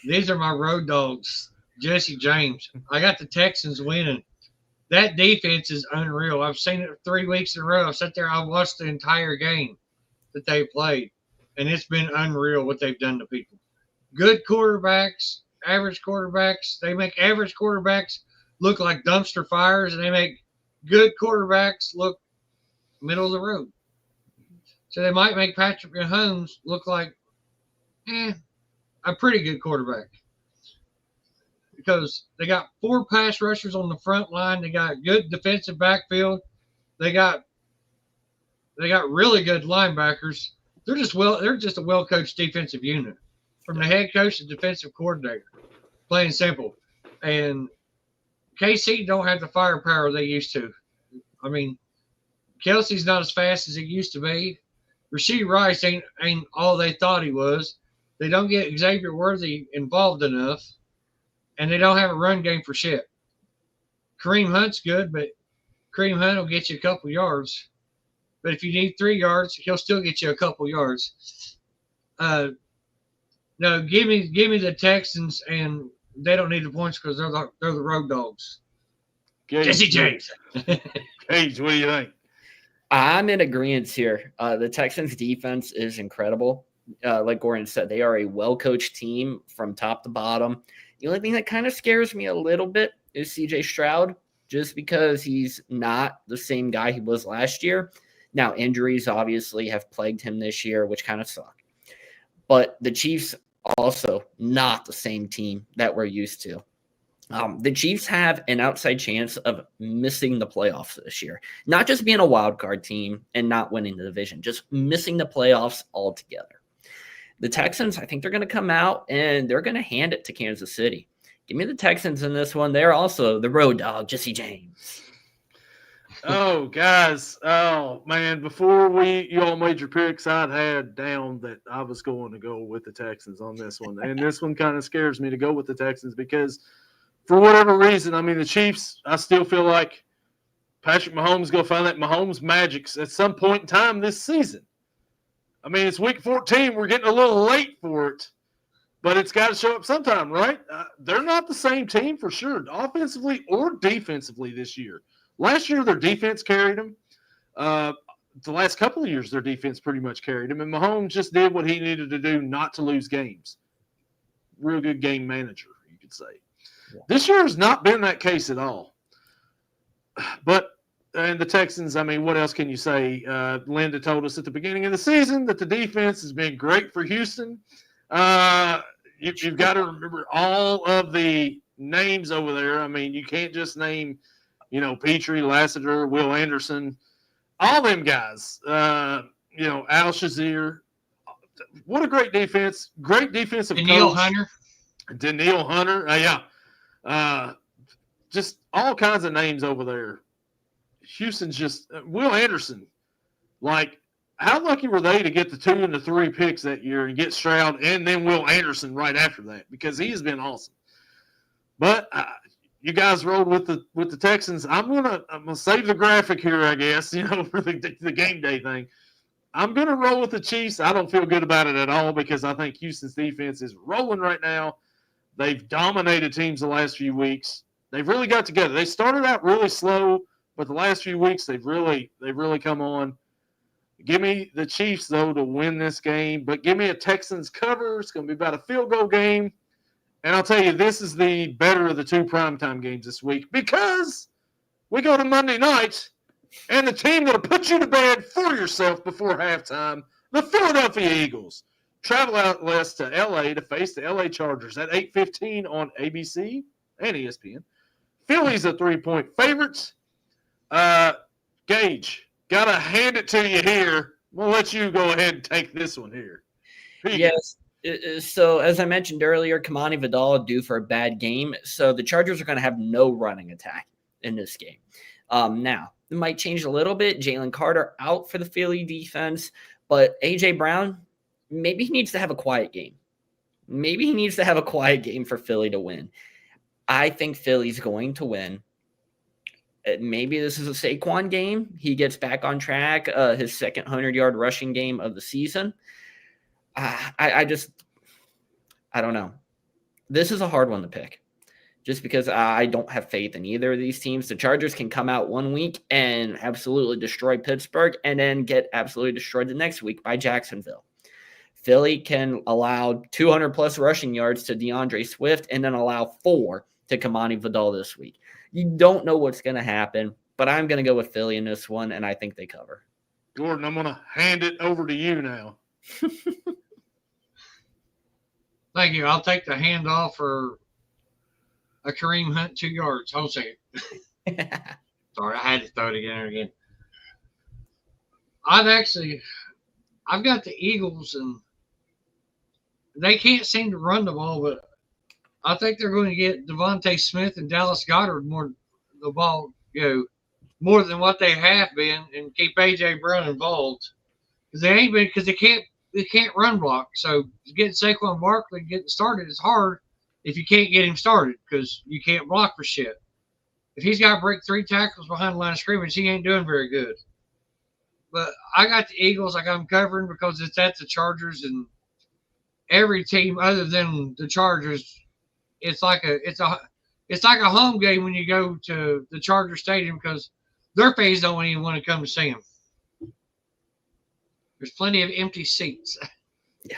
C: These are my road dogs. Jesse James. I got the Texans winning. That defense is unreal. I've seen it 3 weeks in a row. I've sat there. I watched the entire game that they played, and it's been unreal what they've done to people. Good quarterbacks, average quarterbacks. They make average quarterbacks look like dumpster fires, and they make good quarterbacks look middle of the road. So they might make Patrick Mahomes look like a pretty good quarterback. Because they got 4 pass rushers on the front line. They got good defensive backfield. They got really good linebackers. They're just a well-coached defensive unit. From the head coach to defensive coordinator. Plain and simple. And KC don't have the firepower they used to. I mean, Kelsey's not as fast as he used to be. Rashee Rice ain't all they thought he was. They don't get Xavier Worthy involved enough. And they don't have a run game for shit. Kareem Hunt's good, but Kareem Hunt will get you a couple yards. But if you need 3 yards, he'll still get you a couple yards. No, give me the Texans, and they don't need the points because they're the road dogs.
A: Gage,
C: Jesse James.
A: Gage, what do you think?
B: I'm in agreement here. The Texans' defense is incredible. Like Gordon said, they are a well-coached team from top to bottom. The only thing that kind of scares me a little bit is C.J. Stroud, just because he's not the same guy he was last year. Now, injuries obviously have plagued him this year, which kind of suck. But the Chiefs also not the same team that we're used to. The Chiefs have an outside chance of missing the playoffs this year. Not just being a wild card team and not winning the division, just missing the playoffs altogether. The Texans, I think they're going to come out and they're going to hand it to Kansas City. Give me the Texans in this one. They're also the road dog, Jesse James.
A: Oh, guys. Oh, man. Before you all made your picks, I'd had down that I was going to go with the Texans on this one. And this one kind of scares me to go with the Texans because for whatever reason, I mean, the Chiefs, I still feel like Patrick Mahomes is going to find that Mahomes magic at some point in time this season. I mean, it's week 14. We're getting a little late for it, but it's got to show up sometime, right? They're not the same team for sure, offensively or defensively this year. Last year, their defense carried them. The last couple of years, their defense pretty much carried them, and Mahomes just did what he needed to do not to lose games. Real good game manager, you could say. Yeah. This year has not been that case at all. But and the Texans, I mean, what else can you say? Linda told us at the beginning of the season that the defense has been great for Houston. You've got to remember all of the names over there. I mean, you can't just name, Petrie, Lassiter, Will Anderson. all them guys. Al Shazier. What a great defense. Great defensive
C: Danielle
A: coach.
C: Hunter.
A: Danielle Hunter. Yeah. Just all kinds of names over there. Houston's just Will Anderson. Like, how lucky were they to get the 2 and the 3 picks that year and get Stroud and then Will Anderson right after that, because he's been awesome. But you guys rolled with the Texans. I'm gonna save the graphic here, I guess, for the game day thing. I'm gonna roll with the Chiefs. I don't feel good about it at all because I think Houston's defense is rolling right now. They've dominated teams the last few weeks. They've really got together. They started out really slow, but the last few weeks they've really come on. Give me the Chiefs, though, to win this game, but give me a Texans cover. It's going to be about a field goal game. And I'll tell you, this is the better of the 2 primetime games this week because we go to Monday night, and the team that'll put you to bed for yourself before halftime, the Philadelphia Eagles, travel out west to L.A. to face the L.A. Chargers at 8:15 on ABC and ESPN. Philly's a 3-point favorite. Gage. Got to hand it to you here. We'll let you go ahead and take this one here.
B: Yes. So, as I mentioned earlier, Kamani Vidal due for a bad game. So, the Chargers are going to have no running attack in this game. Now, it might change a little bit. Jalen Carter out for the Philly defense. But A.J. Brown, maybe he needs to have a quiet game. Maybe he needs to have a quiet game for Philly to win. I think Philly's going to win. Maybe this is a Saquon game. He gets back on track, his second 100-yard rushing game of the season. I don't know. This is a hard one to pick just because I don't have faith in either of these teams. The Chargers can come out one week and absolutely destroy Pittsburgh and then get absolutely destroyed the next week by Jacksonville. Philly can allow 200-plus rushing yards to DeAndre Swift and then allow 4 to Kamani Vidal this week. You don't know what's going to happen, but I'm going to go with Philly in this one, and I think they cover.
A: Gordon, I'm going to hand it over to you now.
C: Thank you. I'll take the handoff for a Kareem Hunt 2 yards. Hold a second. Sorry, I had to throw it again. I've got the Eagles, and they can't seem to run the ball, but I think they're going to get Devontae Smith and Dallas Goedert more than what they have been, and keep AJ Brown involved because they can't run block. So getting Saquon Barkley getting started is hard if you can't get him started because you can't block for shit. If he's got to break 3 tackles behind the line of scrimmage, he ain't doing very good. But I got the Eagles. I got them covering because it's at the Chargers, and every team other than the Chargers. It's like a home game when you go to the Charger Stadium because their fans don't even want to come to see them. There's plenty of empty seats.
B: Yeah.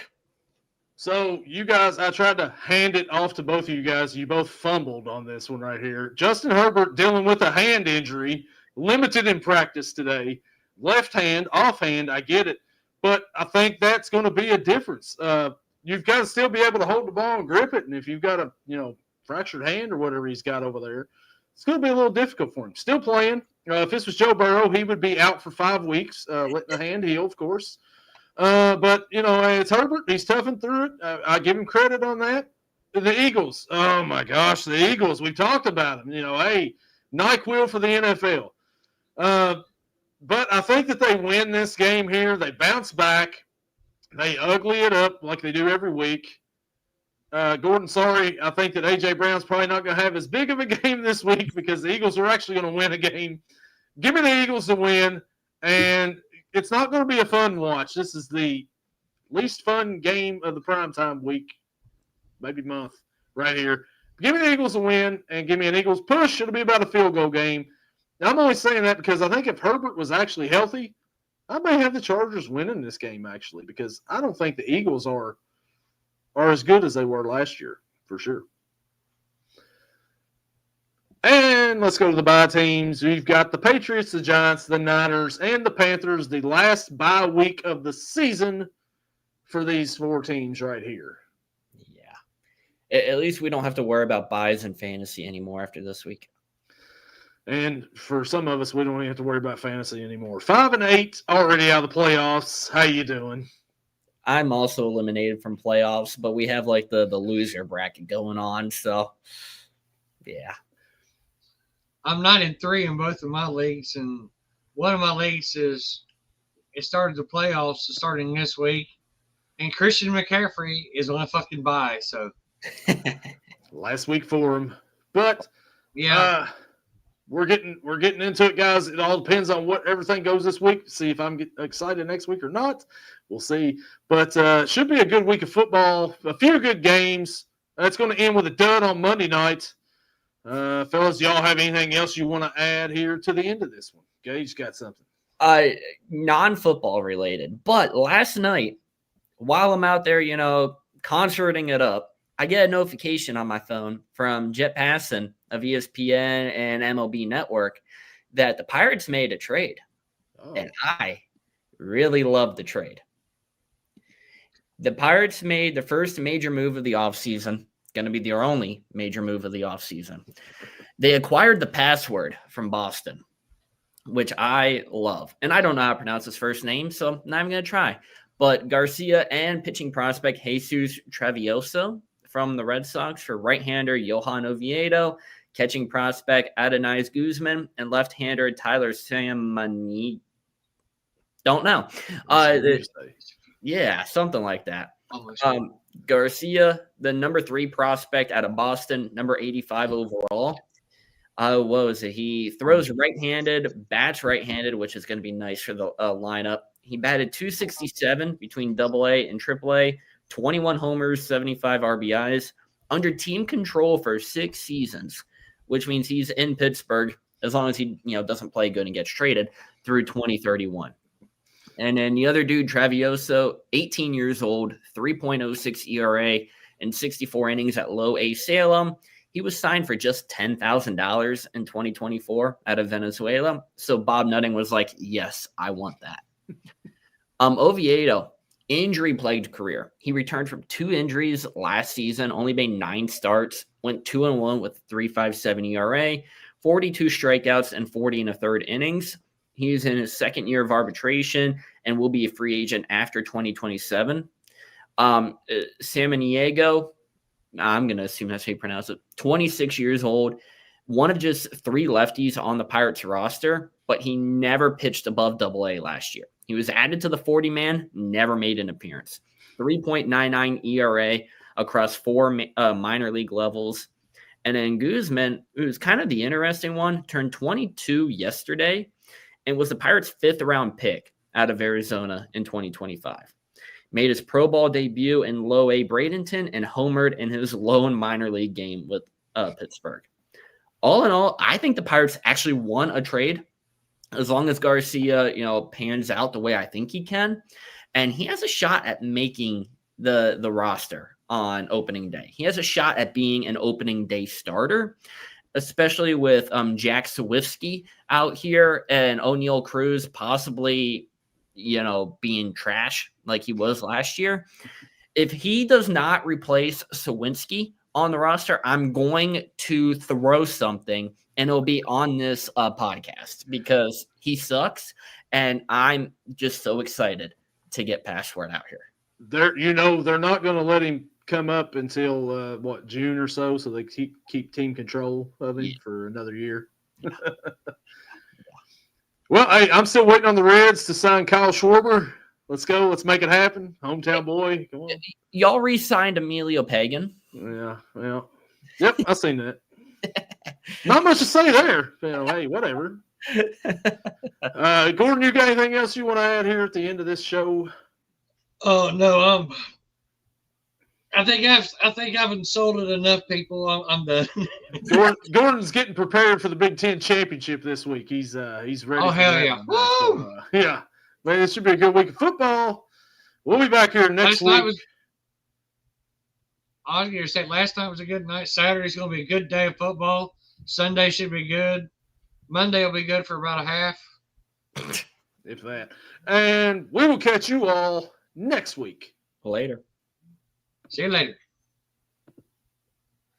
A: So you guys, I tried to hand it off to both of you guys. You both fumbled on this one right here. Justin Herbert dealing with a hand injury, limited in practice today. Left hand, offhand, I get it. But I think that's going to be a difference. You've got to still be able to hold the ball and grip it. And if you've got a, fractured hand or whatever he's got over there, it's going to be a little difficult for him. Still playing. If this was Joe Burrow, he would be out for 5 weeks, letting the hand heal, of course. But it's Herbert. He's toughing through it. I give him credit on that. The Eagles. Oh, my gosh, the Eagles. We talked about them. Hey, NyQuil for the NFL. But I think that they win this game here. They bounce back. They ugly it up like they do every week. Gordon, sorry. I think that A.J. Brown's probably not going to have as big of a game this week because the Eagles are actually going to win a game. Give me the Eagles to win, and it's not going to be a fun watch. This is the least fun game of the primetime week, maybe month, right here. Give me the Eagles to win, and give me an Eagles push. It'll be about a field goal game. Now, I'm only saying that because I think if Herbert was actually healthy, I may have the Chargers winning this game, actually, because I don't think the Eagles are as good as they were last year, for sure. And let's go to the bye teams. We've got the Patriots, the Giants, the Niners, and the Panthers, the last bye week of the season for these 4 teams right here.
B: Yeah. At least we don't have to worry about buys in fantasy anymore after this week.
A: And for some of us, we don't even have to worry about fantasy anymore. 5-8, already out of the playoffs. How you doing?
B: I'm also eliminated from playoffs, but we have like the loser bracket going on. So, yeah.
C: I'm 9-3 in both of my leagues, and one of my leagues it started the playoffs starting this week, and Christian McCaffrey is on a fucking bye. So
A: last week for him, but
C: yeah,
A: we're getting into it, guys. It all depends on what everything goes this week. See if I'm excited next week or not. We'll see. But should be a good week of football. A few good games. It's going to end with a dud on Monday night. Fellas, y'all have anything else you want to add here to the end of this one? Gage got something.
B: Non-football related. But last night, while I'm out there, concerting it up, I get a notification on my phone from Jet Passon of ESPN and MLB Network that the Pirates made a trade. Oh. And I really love the trade. The Pirates made the first major move of the offseason, going to be their only major move of the offseason. They acquired the password from Boston, which I love. And I don't know how to pronounce his first name, so I'm not even going to try. But Garcia and pitching prospect Jesus Travioso from the Red Sox for right-hander Johan Oviedo, catching prospect Adonis Guzman, and left-hander Tyler Samani. Don't know. Yeah, something like that. Garcia, the number 3 prospect out of Boston, number 85 overall. What was it? He throws right-handed, bats right-handed, which is going to be nice for the lineup. He batted .267 between AA and AAA, 21 homers, 75 RBIs, under team control for 6 seasons, which means he's in Pittsburgh as long as he doesn't play good and gets traded through 2031. And then the other dude, Travioso, 18 years old, 3.06 ERA, and 64 innings at Low A Salem. He was signed for just $10,000 in 2024 out of Venezuela. So Bob Nutting was like, yes, I want that. Oviedo, injury-plagued career. He returned from 2 injuries last season, only made 9 starts, went 2-1 with 3.57 ERA, 42 strikeouts, and 40 1/3 innings. He's in his second year of arbitration and will be a free agent after 2027. Samaniego, I'm going to assume that's how you pronounce it, 26 years old, one of just 3 lefties on the Pirates roster, but he never pitched above AA last year. He was added to the 40-man, never made an appearance. 3.99 ERA across 4 minor league levels. And then Guzman, who's kind of the interesting one, turned 22 yesterday and was the Pirates' 5th-round pick out of Arizona in 2025. Made his Pro Bowl debut in Low A Bradenton and homered in his lone minor league game with Pittsburgh. All in all, I think the Pirates actually won a trade as long as Garcia, pans out the way I think he can. And he has a shot at making the roster on opening day. He has a shot at being an opening day starter, especially with Jack Sawifsky out here and O'Neal Cruz possibly, being trash like he was last year. If he does not replace Sawinski on the roster, I'm going to throw something, and it'll be on this podcast because he sucks, and I'm just so excited to get Password out here.
A: They're not going to let him come up until June or so they keep team control of him for another year. Yeah. Well, I'm still waiting on the Reds to sign Kyle Schwarber. Let's go. Let's make it happen. Hometown boy. Come on.
B: Y'all re-signed Emilio Pagan.
A: Yeah. Well, yep, I seen that. Not much to say there. Hey, whatever. Gordon, you got anything else you want to add here at the end of this show?
C: Oh no, I think I've insulted enough people. I'm done.
A: Gordon's getting prepared for the Big Ten championship this week. He's ready.
C: Oh hell yeah!
A: So, yeah, man, it should be a good week of football. We'll be back here next week.
C: I was going to say last night was a good night. Saturday's going to be a good day of football. Sunday should be good. Monday will be good for about a half.
A: If that. And we will catch you all next week.
B: Later.
C: See you later.